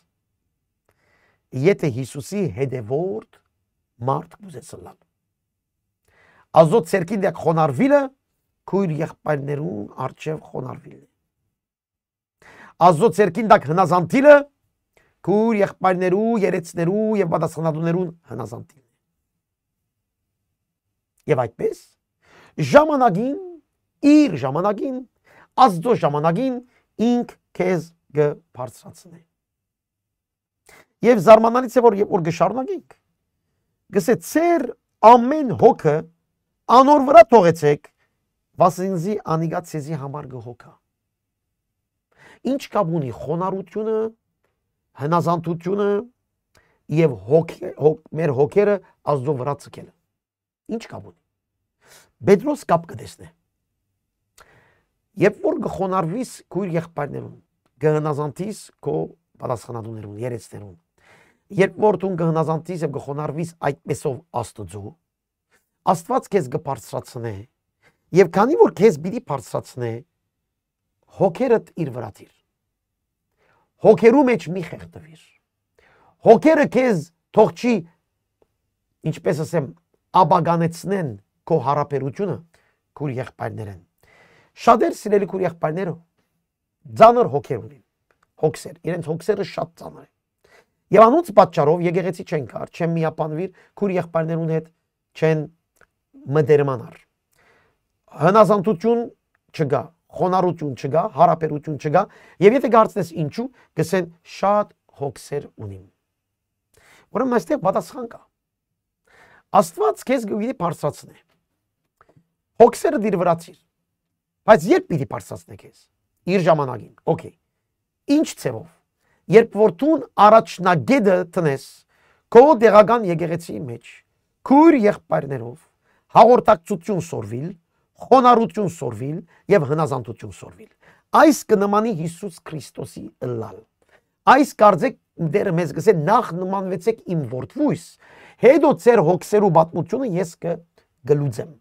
Speaker 1: եթե Հիսուսի հետևորդ մարդ կուզես լալ։ Աստծո ցերքին դակ խոնարհվելը քույր եղբայրներուն արչև խոնարհվելն է։ Աստծո ցերքին դակ հնազանդելը քույր եղբայրներու, երեցներու եւ պատասխանատուներուն հնազանդելն է։ Եվ այդպես ժամանակին, իր ժամանակին, Աստծո ժամանակին ինք քեզ կբարձրացնե։ Եվ զարմանալից է, որ գշարունակենք, գսե ծեր ամեն հոգը անոր վրա թողեցեք, վասնզի անիգա ցեզի համար գհոգա։ Ինչ կապ ունի խոնարհությունը, հնազանդությունը եւ մեր հոգերը Աստծո վրա ցկելը։ Ինչ կապ ունի։ Պետրոս կապ կտեսնե։ Երբ որ գխոնարհվիս քույր եղբայրներուն, գհնազանդիս քո պատասխանատուներուն, երեցներուն, երբ որ դու գհնազանդիս եւ գխոնարհվիս այդպեսով Աստծո, Աստված քեզ կբարձրացնե, եւ քանի որ քեզ պիտի բարձրացնե, հոգերդ իր վրա դիր։ Հոգերու մեջ մի խեղդվիր։ Հոգերը քեզ թող չի, ինչպես ասեմ, աբագանեցնեն քո հարաբերությունը քույր եղբայրներեն։ Շատեր սիրելի քույր եղբայրները ծանր հոգեր ունին, հոգսեր, իրենց հոգսերը շատ ծանր է։ Եվ անոնց պատճառով եկեղեցի չեն կար, չեն միապանվիր, քույր եղբայրներուն հետ չեն մտերմանար։ Հնազանդություն չկա, խոնարհություն չկա, հարաբերություն չկա, եւ եթե կարծես ինչու, գսեն շատ հոգսեր ունիմ։ Ուրեմն այստեղ պատասխան կա։ Աստված քեզ գիտի բարձրացնե։ Հոգսերը դիր վրացիր։ Բայց երբ պիտի բարձրացնե քեզ։ Իր ժամանակին։ Okay։ Ինչ ցևով։ Երբ որ դու առաջնագեդը տնես քո դեղական եկեղեցի մեջ, քույր եղբայրներով հաղորդակցություն սորվիլ, խոնարհություն սորվիլ եւ հնազանդություն սորվիլ։ Այս կնմանի Հիսուս Քրիստոսի ըլլալ։ Այս կարծեք դերը մեզ գսե նախ նմանվեցեք իմ որդվույս, հետո ծեր հոգսերու պատմությունը ես կլուծեմ։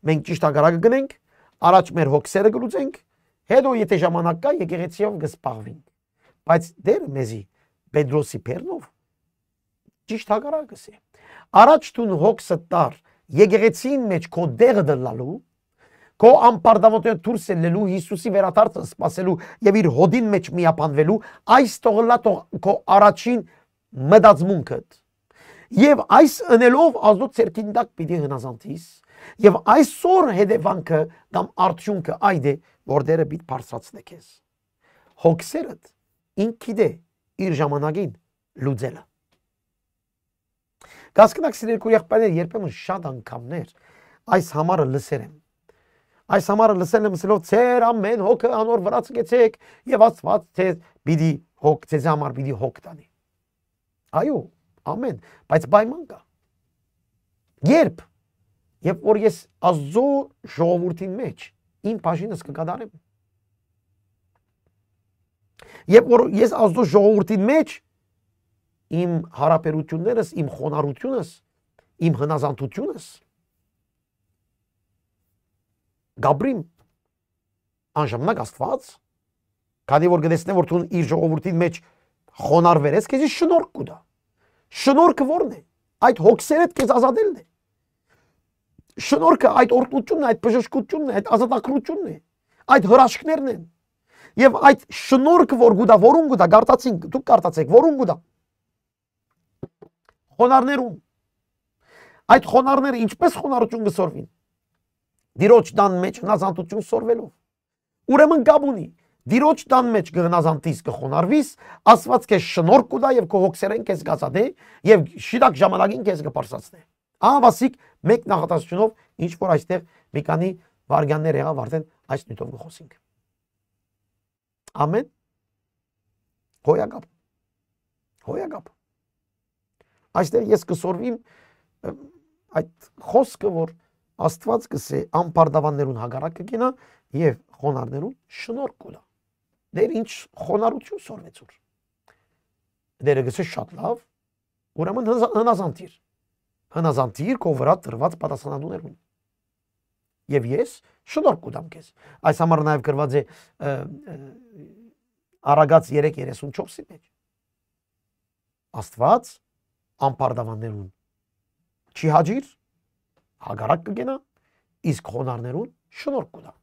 Speaker 1: Մենք ճիշտ ագարակը գնենք, առաջ մեր հոգսերը կլուծենք, հետո եթե ժամանակ կա եկեղեցիով կսպաղվենք։ Բայց դերը մեզի Պետրոսի Պերնով ճիշտ ագարակը է։ Առաջ դու հոգսը տար եկեղեցին մեջ քո դեղը դլալու, քո ամպարդամոտը դուրս ելնելու, Հիսուսի վերադարձը սպասելու եւ իր հոդին մեջ միապանվելու, այս թողլա քո առաջին մտածմունքդ։ Եվ այս ընելով Աստծո ցերքին տակ պիտի հնազանդիս, եւ այսօր հետևանքը կամ արդյունքը այդ է, որ դերը պիտի բարձրացնե քեզ։ Հոգսերդ ինքը դե իր ժամանակին լուծելը։ Գասկնակ սիրել քույր եղբայրներ, երբեմն շատ անգամներ այս համարը լսել եմ։ Այս համարը լսել եմ ասելով ծեր ամեն հոգը անոր վրա ցկեցեք եւ Աստված ցեզ պիտի հոգ, ցեզ համար պիտի հոգ տանի։ Այո, ամեն, բայց պայման կա։ Երբ Երբ որ ես Աստծո ժողովրդին մեջ իմ բաժինս կկատարեմ։ Երբ որ ես Աստծո ժողովրդին մեջ իմ հարաբերություններս, իմ խոնարհությունս, իմ հնազանդությունս գաբրիմ անժամանակ Աստված, քանի որ գտեսնեմ որ դու իր ժողովրդին մեջ խոնարհվեր ես, քեզ շնորհք կուտա։ Շնորհքը ո՞րն է։ Այդ հոգսերդ քեզ ազատելն է։ Շնորհքը այդ օրհնությունն է, այդ բժշկությունն է, այդ ազատագրությունն է, այդ հրաշքներն են։ Եվ այդ շնորհքը որ գուտա, որուն գուտա, գարտացինք, դուք գարտացեք, որուն գուտա։ Խոնարհներում։ Այդ խոնարհները ինչպես խոնարհություն կսորվին։ Դիրոջ տան մեջ հնազանդություն սորվելով։ Ուրեմն գաբ ունի։ Դիրոջ տան մեջ կհնազանդիս կխոնարհվիս, Աստված քեզ շնորհք կուտա եւ քո հոգսերեն քեզ կազատե եւ շիրակ ժամանակին քեզ կփարսացնե։ Ահավասիկ մեկ նախատեսությունով ինչ որ այստեղ մի քանի վարգյաններ եղավ արդեն այս նյութով կխոսենք։ Ամեն։ Հոյակապ։ Հոյակապ։ Այստեղ ես կսորվիմ այդ խոսքը, որ Աստված կսե անպարտավաններուն հագարակ կգինա եւ խոնարհներուն շնորհք կուտա։ Դեր ինչ խոնարհություն սորվեցուր։ Դերը գսե շատ լավ, ուրեմն հնազանդիր։ Հնազանդիր քո վրա տրված պատասխանատուներուն։ Եվ ես շնորհք կուտամ քեզ։ Այս համար նաև գրված է Արագած 3:34-ի մեջ։ Աստված անպարտավաններուն չի հաջիր, հագարակ կգնա, իսկ խոնարհներուն շնորհք կուտա։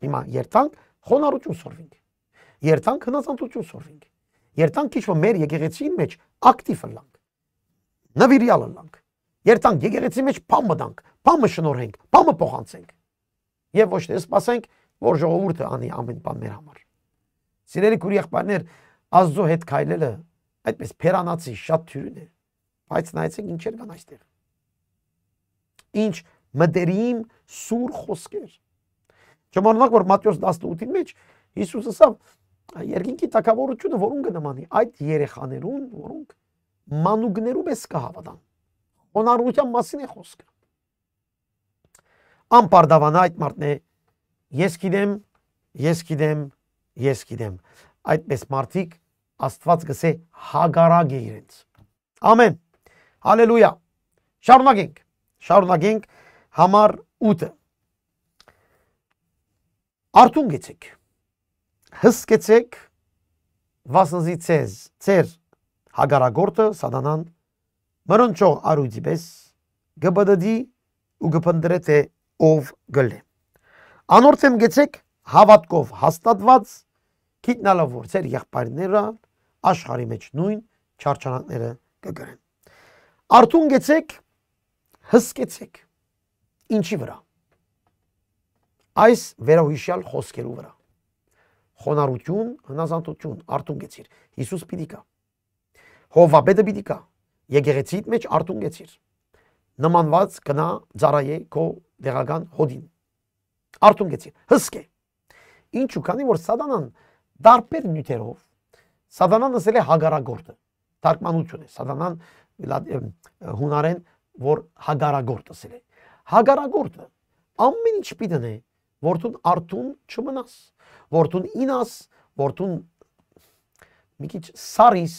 Speaker 1: Հիմա երթանք խոնարհություն սորվինք։ Երթանք հնազանդություն սորվինք։ Երթանք քիչ մեր եկեղեցին մեջ ակտիվ լանք։ Նվիրյալ լանք։ Երթանք եկեղեցի մեջ փամը դանք, փամը շնորհենք, փամը փոխանցենք։ Եվ ոչ թե սպասենք, որ ժողովուրդը անի ամեն բան մեր համար։ Սիրելի քույր եղբայրներ, Աստծո հետ քայլելը այդպես փերանացի շատ թյուրին է, բայց նայեցեք ինչեր կան այստեղ։ Ինչ մտերիմ սուր խոսքեր։ Չմոռանաք, որ Մատթեոս 18-ի մեջ Հիսուսը ասավ երկինքի թագավորությունը որուն կնմանի, այդ երեխաներուն, որոնք մանուկներու պես կհավատան։ Խոնարհության մասին է խոսքը։ Անպարտավանա այդ մարդն է, ես գիտեմ, ես գիտեմ, ես գիտեմ։ Այդպես մարդիկ Աստված գսե հագարակ է իրենց։ Ամեն։ Հալելույա։ Շարունակենք։ Շարունակենք համար 8-ը։ Արթուն գեցեք, հսկեցեք, վասնզի ձեր հագարագորտը սատանան մրնչող արույցի պես գբդդի ու գփնդրե թե ով գլե։ Անորթեմ գեցեք հավատքով հաստատված, գիտնալով որ ձեր եղբայրները աշխարհի մեջ նույն չարչարանքները կգրեն։ Արթուն գեցեք, հսկեցեք, ինչի վրա։ Այս վերահիշյալ խոսքերու վրա։ Խոնարհություն, հնազանդություն, արթուն գեցիր։ Հիսուս պիտի կա։ Հովվապետը պիտի կա։ Եկեղեցիդ մեջ արթուն գեցիր։ Նմանված կնա ծառայե քո դեղական հոդին։ Արթուն գեցիր, հսկե։ Ինչու, քանի որ սատանան դարբեր նյութերով, սատանան ասել է հագարագորտը, թարգմանություն է, սատանան հունարեն, որ հագարագորտ ասել է։ Հագարագորտը ամեն ինչ պիտի է, որտուն արթուն չմնաս, որտուն ինաս, որտուն մի քիչ սարիս,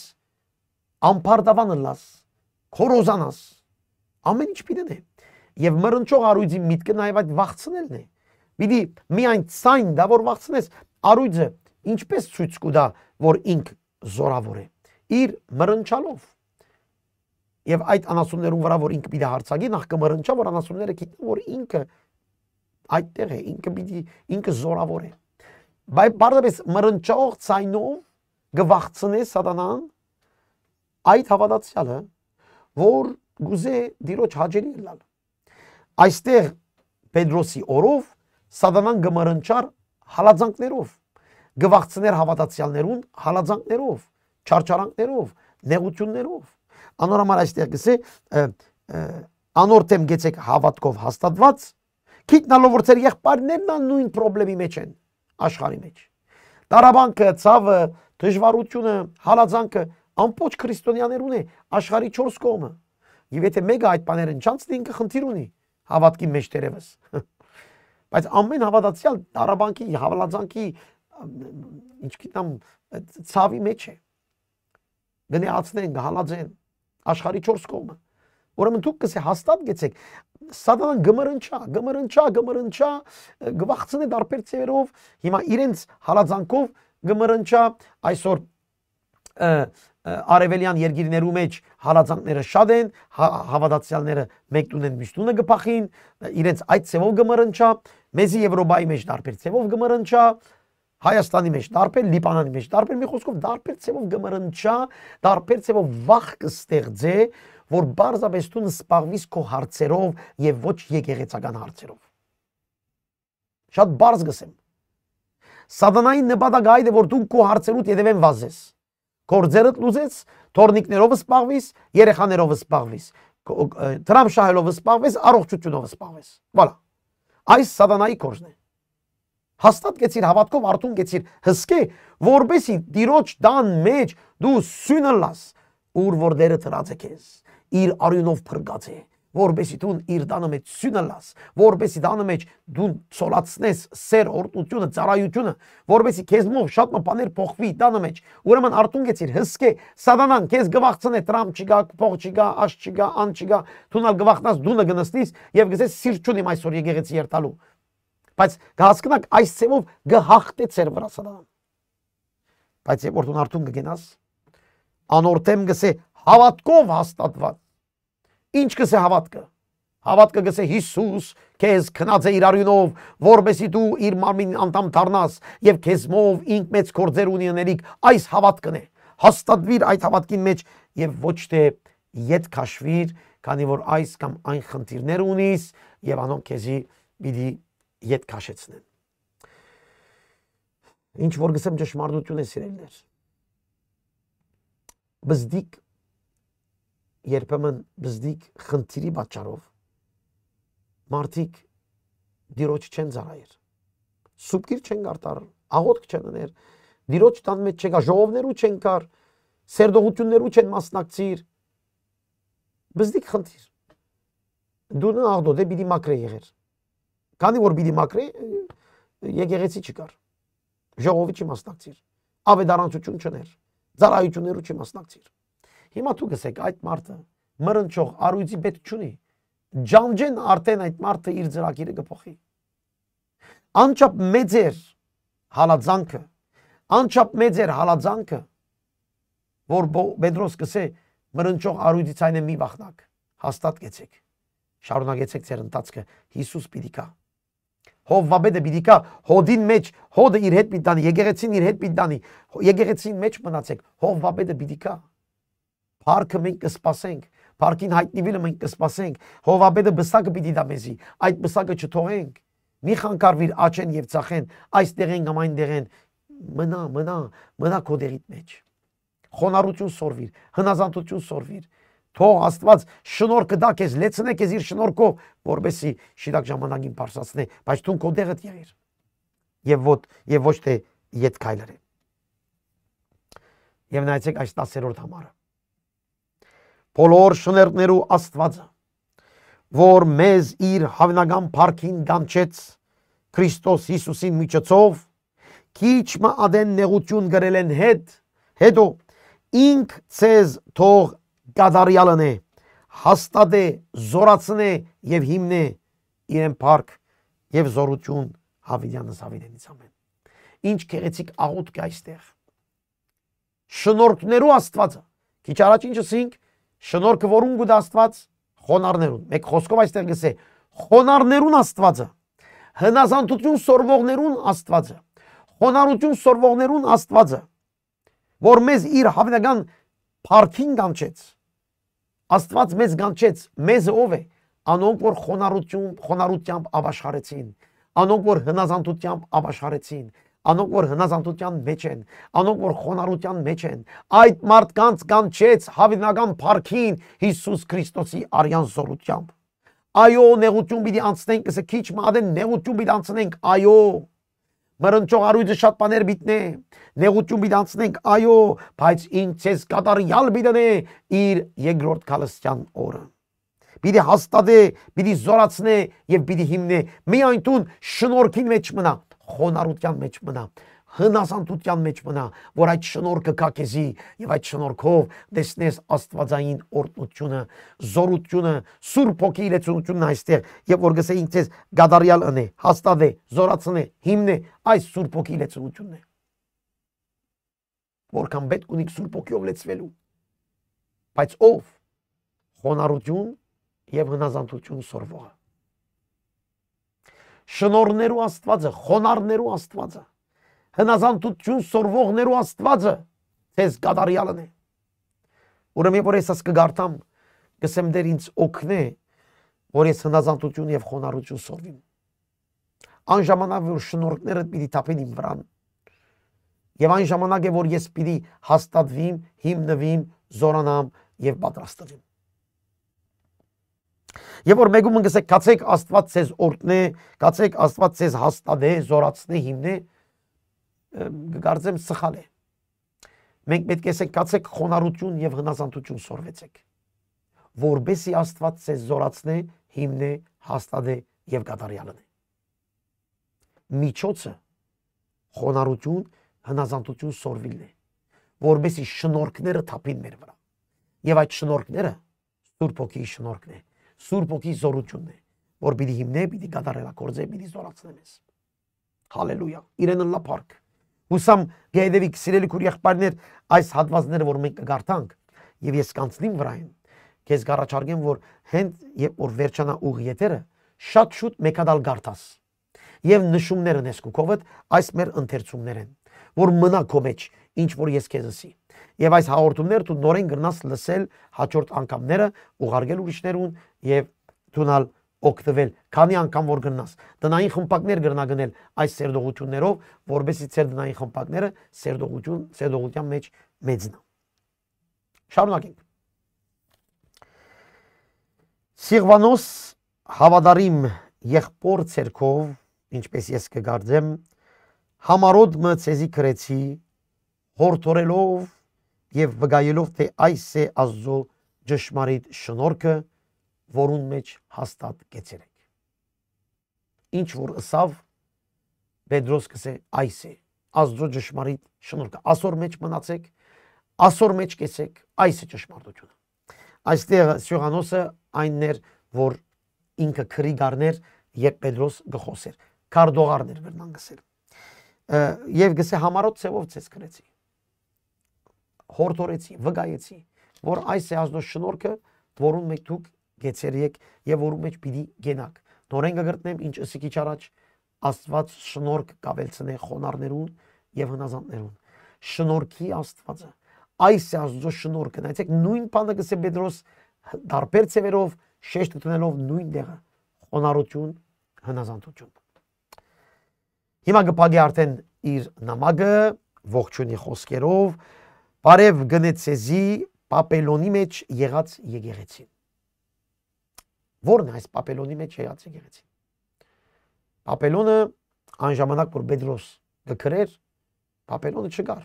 Speaker 1: անպարտավան լաս, քորոզանաս, ամեն ինչ պիտի է։ Եվ մրնչող արույցի միտքը նաև այդ վախցնելն է։ Պիտի միայն ցայն դա որ վախցնես, արույցը ինչպես ցույց կտա, որ ինք զորավոր է, իր մրնչալով։ Եվ այդ անասուններուն վրա որ ինքը պիտի հարցակի, նախ կմրնչա, որ անասունները գիտնան, որ ինքը այդտեղ է, ինքը զորավոր է։ Բայց բարձրապես մրնչող ցայնով գվախցնե սատանան այդ հավատացյալը, որ գուզե դիրոջ հաջելի լալ։ Այստեղ Պետրոսի օրով սատանան գմրնչար հալածանքներով, գվախցներ հավատացյալներուն հալածանքներով, չարչարանքներով, նեղություններով։ Անորոմար այստեղ գսե անորթեմ գեցեք հավատքով հաստատված, գիտնալով որ ձեր եղբայրներն նույն խնդրի մեջ են աշխարհի մեջ։ Տարաբանքը, ցավը, դժվարությունը, հալածանքը ամբողջ քրիստոնյաներ ունի աշխարհի 4 կողմը։ Եվ եթե մեկը այդ բաները չանցնի, ինքը խնդիր ունի հավատքի մեջ դերևս։ Բայց ամեն հավատացյալ տարաբանքի, հավլաձանքի, ինչ գիտեմ, ցավի մեջ է։ Գնացնեն, գահալածեն աշխարհի 4 կողմը։ Ուրեմն դուք կսե հաստատ գեցեք, սատանան գմրնչա, գվախցնե դարբեր ծերով, հիմա իրենց հալածանքով գմրնչա, այսօր արևելյան երկիրներու մեջ հալածանքները շատ են, հավատացյալները մեկ տունեն միշտ տունը գփախին, իրենց այդ ծևով գմրնչա, մեզի Եվրոպայի մեջ դարբեր ծևով գմրնչա, Հայաստանի մեջ դարբեր, Լիբանանի մեջ դարբեր, մի խոսքով դարբեր ծևով գմրնչա, դարբեր ծևով վախ կստեղծե, որ բարձրապես դու սպառվիս քո հարցերով եւ ոչ եկեղեցական հարցերով։ Շատ բարձ գսեմ։ Սատանայի նպատակը այդ է, որ դու քո հարցերուդ յետևեն վազես։ Գործերդ լուծես, թորնիկներով սպառվիս, երեխաներով սպառվիս, տրամ շահելով սպառվես, առողջությունով սպառվես։ Վալա։ Այս սատանայի կորձն է։ Հաստատ գեցիր հավատքով արթուն գեցիր հսկե, որբեսի տիրոջ դան մեջ դու սյունը լաս, ուր որ դերը տրած է քեզ, իր արյունով փրկած է, որբեսի դու իր դանը մեջ սյունը լաս, որբեսի դանը մեջ դու ցոլացնես սեր օրտությունը, ծառայությունը, որբեսի քեզմով շատ բաներ փոխվի դանը մեջ, ուրեմն արթուն գեցիր հսկե, սատանան քեզ գվախցնե տրամ չգա, փող չգա, աշ չգա, ան չգա, դու նալ գվախնաս դու նգնստիս եւ գսես սիրտ չունիմ այսօր եկեղեցի երթալու։ Բայց հասկանաք այս ծևով գհախտե ծեր վրա սատանան։ Բայց երբ որ դու արթուն կգնաս, անորտեմ գսե հավատքով հաստատված։ Ինչ գսե հավատքը։ Հավատքը գսե Հիսուս քեզ քնած է իր արյունով, որբեսի դու իր մարմին անդամ դառնաս եւ քեզմով ինք մեծ գործեր ունի անելիք, այս հավատքն է։ Հաստատվիր այդ հավատքին մեջ եւ ոչ թե յետ քաշվիր, քանի որ այս կամ այն խնդիրներ ունիս եւ անոնք քեզի պիտի յետ քաշեցնեն։ Ինչ որ գսեմ ճշմարտություն է սիրելիներ։ Բզդիկ երբեմն բզդիկ խնդիրի պատճառով մարդիկ դիրոջ չեն ծառայեր։ Սուպկիր չեն գարտար, աղոթք չեն աներ, դիրոջ տան մեջ չեկա, ժողովներու չեն կար, սերդողություններու չեն մասնակցիր։ Բզդիկ խնդիր։ Դու նա աղդոդ է պիտի մակրե եղեր։ Քանի որ պիտի մակրե, եկեղեցի չկար։ Ժողովի չի մասնակցիր։ Ավետարանչություն չներ, ծառայություններու չի մասնակցիր։ Հիմա դու գսեք այդ մարդը մրնչող առույցի պետք չունի։ Ջանջեն արդեն այդ մարդը իր ծրագիրը կփոխի։ Անչափ մեծ էր հալածանքը, որ Պետրոս կսե մրնչող առույցից այն է մի վախնակ, հաստատ գեցեք, շարունակեցեք ձեր ընթացքը, Հիսուս պիտի կա։ Հովվաբեդը պիտի կա, հոդին մեջ, հոդը իր հետ պիտի տանի, եկեղեցին իր հետ պիտի տանի, եկեղեցին մեջ մնացեք, հովվաբեդը պիտի կա։ Փառքը մենք կսպասենք, փառքին հայտնիվելը մենք կսպասենք, հովվաբեդը բսակը պիտի տա մեզի, այդ բսակը չթողենք։ Մի խանգարվիր աչեն եւ ծախեն, այս տեղեն կամ այն տեղեն, մնա քո դերիդ մեջ։ Խոնարհություն սորվիր, հնազանդություն սորվիր։ Թող Աստված շնորհքը տա քեզ, լեցնե քեզ իր շնորհքով, որբեսի շիրակ ժամանակին բարձրացնե, բայց դու քո դեղդ եղիր։ Եվ ոչ թե յետ քայլեր։ Եվ նայեցեք այս 10-րդ համարը։ Բոլոր շներկներու Աստվածը, որ մեզ իր հավնական փառքին կանչեց Քրիստոս Հիսուսին միջոցով, քիչ մը ադեն նեղություն գրել են հետո ինք ցեզ թող գադարյալն է, հաստատե, զորացնե եւ հիմնե իրեն փառք եւ զորություն հավիդյանս հավիդենից ամեն։ Ինչ գեղեցիկ աղոթք է այստեղ։ Շնորհքներու Աստվածը։ Քիչ առաջ ինչ ասինք, շնորհքը որուն գուտ Աստված, խոնարներուն։ Մեկ խոսքով այստեղ գսե, խոնարներուն Աստվածը, հնազանդություն սորվողներուն Աստվածը, խոնարհություն սորվողներուն Աստվածը, որ մեզ իր հավնական փառքին կանչեց։ Աստված մեզ կանչեց, մեզ ով է, անոնք որ խոնարհությամբ ապաշխարեցին, անոնք որ հնազանդությամբ ապաշխարեցին, անոնք որ հնազանդության մեջ են, անոնք որ խոնարհության մեջ են, այդ մարդկանց կանչեց հավնական փառքին Հիսուս Քրիստոսի արյան զորությամբ։ Այո, նեղություն պիտի անցնենք, քիչ մադեն նեղություն պիտի անցնենք, այո, Մրնչող արույցը շատ բաներ բիտնե, նեղություն բիտ անցնենք, այո, բայց ինձ ես կատարյալ բիտնե իր երկրորդ քալստյան օրը։ Պիտի հաստատե, պիտի զորացնե եւ պիտի հիմնե, միայն տուն շնորհքին մեջ մնա, խոնարհության մեջ մնա, հնազանդության մեջ մնա, որ այդ շնորհքը կա քեզի եւ այդ շնորհքով տեսնես աստվածային օրհնությունը, զորությունը, Սուրբ Հոգի իրեցությունն այստեղ եւ որ գսե ինձ գադարյալ ընե, հաստատե, զորացնե, հիմնե, այս Սուրբ Հոգի իրեցությունն է։ Որքան պետք ունի Սուրբ Հոգիով լեցվելու։ Բայց ով խոնարհություն եւ հնազանդություն սորվողը։ Շնորհներու Աստվածը, խոնարհներու Աստվածը, հնազանդություն սորվողներու Աստվածը ցեզ գադարյալն է։ Ուրեմն որ ես կգարտամ, գսեմ դեր ինձ օգնե, որ ես հնազանդություն եւ խոնարհություն սորվիմ։ Այն ժամանակ որ շնորհքները պիտի թափեն իմ վրան։ Եվ այն ժամանակ է որ ես պիտի հաստատվիմ, հիմնվիմ, զորանամ եւ պատրաստվիմ։ Եվ որ մեկում գսեք կացեք Աստված ցեզ օրհնե, կացեք Աստված ցեզ հաստատե, զորացնե, հիմնե, գկարծեմ սխալ է։ Մենք պետք է կացեք խոնարհություն եւ հնազանդություն սորվեցեք, որբեսի Աստված ցեզ զորացնե, հիմնե, հաստատե եւ կատարյալ ընե։ Միջոցը խոնարհություն, հնազանդություն սորվիլն է, որբեսի շնորհքները թափին մեր վրա։ Եվ այդ շնորհքները Սուրբ Հոգի շնորհքն է, Սուրբ Հոգի զորությունն է, որ պիտի հիմնե, պիտի կատարելագործե, պիտի զորացնե մեզ։ Հալելույա։ Իրեն լա փառք։ Հուսամ գեհդեվիկ սիրելի քուր եղբայրներ, այս հատվածները որ մենք կգարտանք եւ ես կանցնիմ վրային, քեզ կառաջարկեմ որ հենց երբ որ վերջանա ուղ եթերը, շատ շուտ մեկադալ գարտաս։ Եվ նշումները ես քովդ այս մեր ընթերցումներ են, որ մնա քո մեջ, ինչ որ ես քեզ ասի։ Եվ այս հաղորդումները դու նորեն գրնաս լսել հաջորդ անգամները, ուղարկել ուրիշներուն եւ դունալ օգտվել, քանի անգամ որ գրնաս։ Տնային խմբակներ գրնա գնել այս սերդողություններով, որբեսի ծեր տնային խմբակները սերդողության մեջ մեծնա։ Շարունակենք։ Սիղվանոս հավատարիմ եղբոր ցերկով, ինչպես ես կգարձեմ, համարոտ մը ցեզի քրեցի, հորթորելով եւ վգայելով թե այս է Աստծո ճշմարիտ շնորհքը, որուն մեջ հաստատ գեցերեք։ Ինչ որ ըսավ Պետրոս կսե այս է Աստծո ճշմարիտ շնորհքը։ Ասոր մեջ մնացեք, ասոր մեջ կեցեք, այս է ճշմարտությունը։ Այստեղ Սիղանոսը այնն էր, որ ինքը քրի գարներ եւ Պետրոս գխոսեր, կարդողարներ գրնան գսել։ Եվ գսե համարոտ ցևով ցես քրեցի։ Հորթորեցի, վգայեցի, որ այս է Աստծո շնորհքը, որուն մեջ դուք գեցերեք եւ որում մեջ պիտի գենաք։ Նորեն կգրտնեմ ինչ ըսիքիչ առաջ Աստված շնորհք կավելցնե խոնարներուն եւ հնազանդներուն։ Շնորհքի Աստվածը, այս է Աստծո շնորհքը, նայեցեք նույն բանը գսե Պետրոս դարբեր ցևերով շեշտ տնելով նույն դեղը, խոնարհություն, հնազանդություն։ Հիմա գպագի արդեն իր նամակը ողջունի խոսքերով Բարև գնեցեզի Պապելոնի մեջ եղած եկեղեցին։ Որն է այս Պապելոնի մեջ եղած եկեղեցին։ Պապելոնը այն ժամանակ որ Պետրոս գքրեր, Պապելոնը չկար։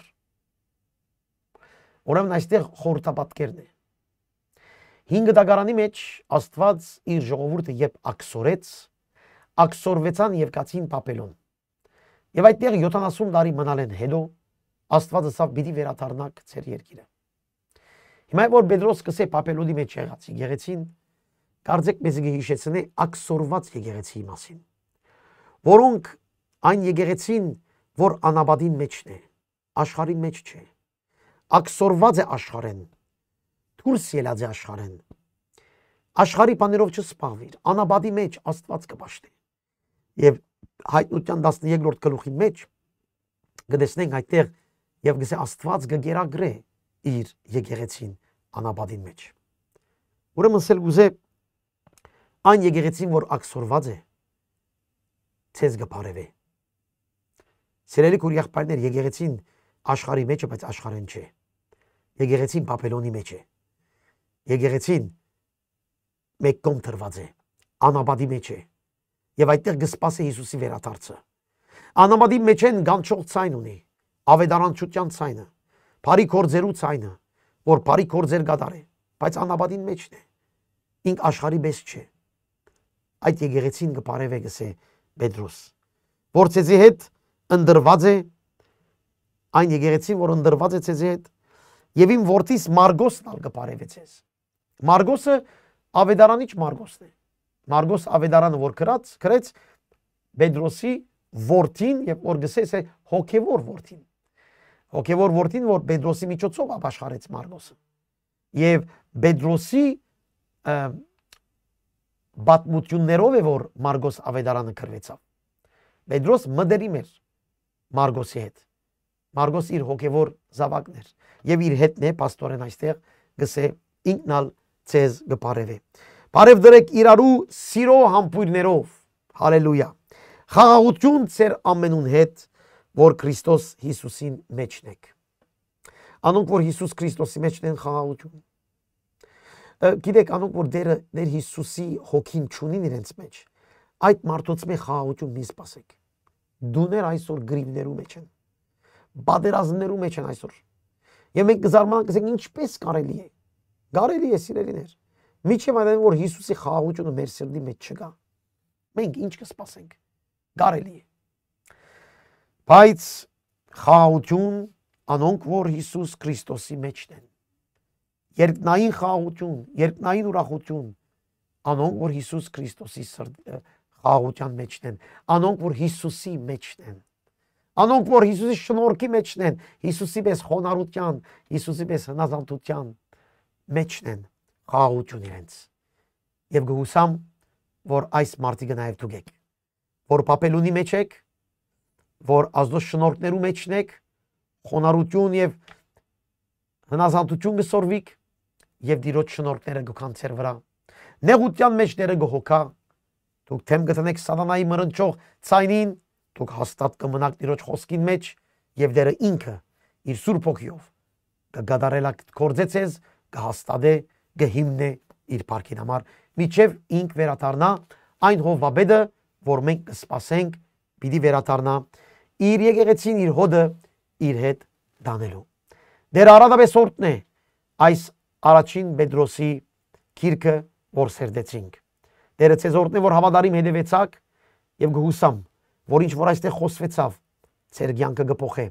Speaker 1: Ուրեմն այստեղ խորհրդապատկերն է։ 5 դագարանի մեջ Աստված իր ժողովուրդը երբ աքսորեց, աքսորվեցան եւ կացին Պապելոն։ Եվ այդտեղ 70 տարի մնալ են հետո Աստվածը սա պիտի վերադառնաք ձեր երկիրը։ Հիմա որ Պետրոս կսե Պապելոնի մեջ եղած եկեղեցին, կարծեք մեզ կհիշեցնե աքսորված եկեղեցի մասին, որոնք այն եկեղեցին, որ անաբադին մեջն է, աշխարհի մեջ չէ, աքսորված է աշխարհեն, դուրս ելած է աշխարհեն, աշխարհի բաներով չսպաղվիր, անաբադի մեջ Աստված կպաշտի։ Եվ հայտնության 12-րդ գլուխի մեջ կտեսնենք այդտեղ եւ գսե Աստված կգերագրե իր եկեղեցին անաբադին մեջ։ Ուրեմն սել գուզե այն եկեղեցին որ աքսորված է ցեզ գփարևե։ Սիրելի քույր եղբայրներ, եկեղեցին աշխարհի մեջ է, բայց աշխարհեն չէ։ Եկեղեցին Պապելոնի մեջ է։ Եկեղեցին մեկ կողմ դրված է, անաբադի մեջ է։ Եվ այդտեղ կսպասե Հիսուսի վերադարձը։ Անամադի մեջ են գանչող ցայն ունի, ավետարանչության ցայնը, բարի գործերու ցայնը, որ բարի գործեր գդարե, բայց անամադին մեջն է, ինք աշխարհի բես չէ։ Այդ եկեղեցին կբարևե գսե Պետրոս, որ ցեզի հետ ընդրված է, այն եկեղեցին, որ ընդրված է ցեզի հետ, եւ իմ որդիս Մարգոսն ալ կբարևե ցեզ։ Մարգոսը ավետարանիչ Մարգոսն է։ Մարգոս ավետարանը որ գրեց Պետրոսի որդին եւ որ գսես է հոգեվոր որդին։ Հոգեվոր որդին, որ Պետրոսի միջոցով ապաշխարեց Մարգոսը։ Եվ Պետրոսի բատմություններով է որ Մարգոս ավետարանը գրվեցավ։ Պետրոս մդերիմ էր Մարգոսի հետ։ Մարգոս իր հոգեվոր զավակն էր եւ իր հետն է պաստորեն այստեղ գսե ինքնալ ցեզ գբարևե։ Բարև դրեք իրարու սիրո համբույրներով, հալելույա։ Խաղաղություն ձեր ամենուն հետ, որ Քրիստոս Հիսուսին մեջն եք։ Անոնք որ Հիսուս Քրիստոսի մեջն են խաղաղություն։ Գիտեք, անոնք որ դեր Հիսուսի հոգին չունին իրենց մեջ, այդ մարդոց մեջ խաղաղություն մի սպասեք։ Դուներ այսօր գրիվներու մեջ են, բادرազներու մեջ են այսօր։ Եվ մենք կզարմանանք, ասենք ինչպես կարելի է։ Կարելի է սիրելիներ։ Միջև այն որ Հիսուսի խաղաղությունը մեր սրտի մեջ չկա։ Մենք ինչ կսպասենք։ Կարելի է։ Բայց խաղաղություն անոնք որ Հիսուս Քրիստոսի մեջն են։ Երկնային խաղաղություն, երկնային ուրախություն անոնք որ Հիսուս Քրիստոսի խաղաղության մեջն են, անոնք որ Հիսուսի մեջն են։ Անոնք որ Հիսուսի շնորհքի մեջն են, Հիսուսի պես խոնարհության, Հիսուսի պես հնազանդության մեջն են խաղաղություն իրենց։ Եվ գուսամ որ այս մարդիկը նաև դուք եք, որ Պապելունի մեջ եք, որ ազդո շնորհքներու մեջն եք, խոնարհություն եւ հնազանդություն կսորվիկ եւ դիրոջ շնորհքները գքան ցեր վրա։ Նեղության մեջ դերը գողոքա, դուք թեմ գտնեք սատանայի մրնչող ցայնին, դուք հաստատ կմնաք դիրոջ խոսքին մեջ եւ դերը ինքը իր սուրբ հոգիով կգադարելա կորձեցես, կհաստատե, կհիմնե իր парքին համար, միջև ինք վերադառնա այն հովվաբեդը, որ մենք կսպասենք, պիտի վերադառնա իր եկեղեցին իր հոդը իր հետ դանելու։ Դեր արադաբես օրտն է այս առաջին Պետրոսի քիրքը որ սերդեցինք։ Դերը ցեզ օրտն է որ հավատարիմ հետևեցաք եւ գհուսամ, որ ինչ որ այստեղ խոսվեցավ, ցեր կյանքը կփոխե,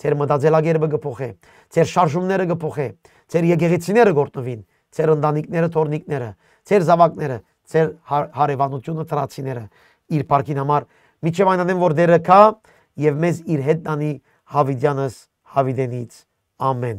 Speaker 1: ցեր մտածելակերպը կփոխե, ցեր շարժումները կփոխե, ցեր եկեղեցիները գործնվին, ցեր ընտանիքները, թորնիկները, ցեր զավակները, ցեր հարևանությունը, տրացիները իր парքին համար միջև այնանեն որ դերը կա եւ մեզ իր հետ տանի Հավիդյանս Հավիդենից ամեն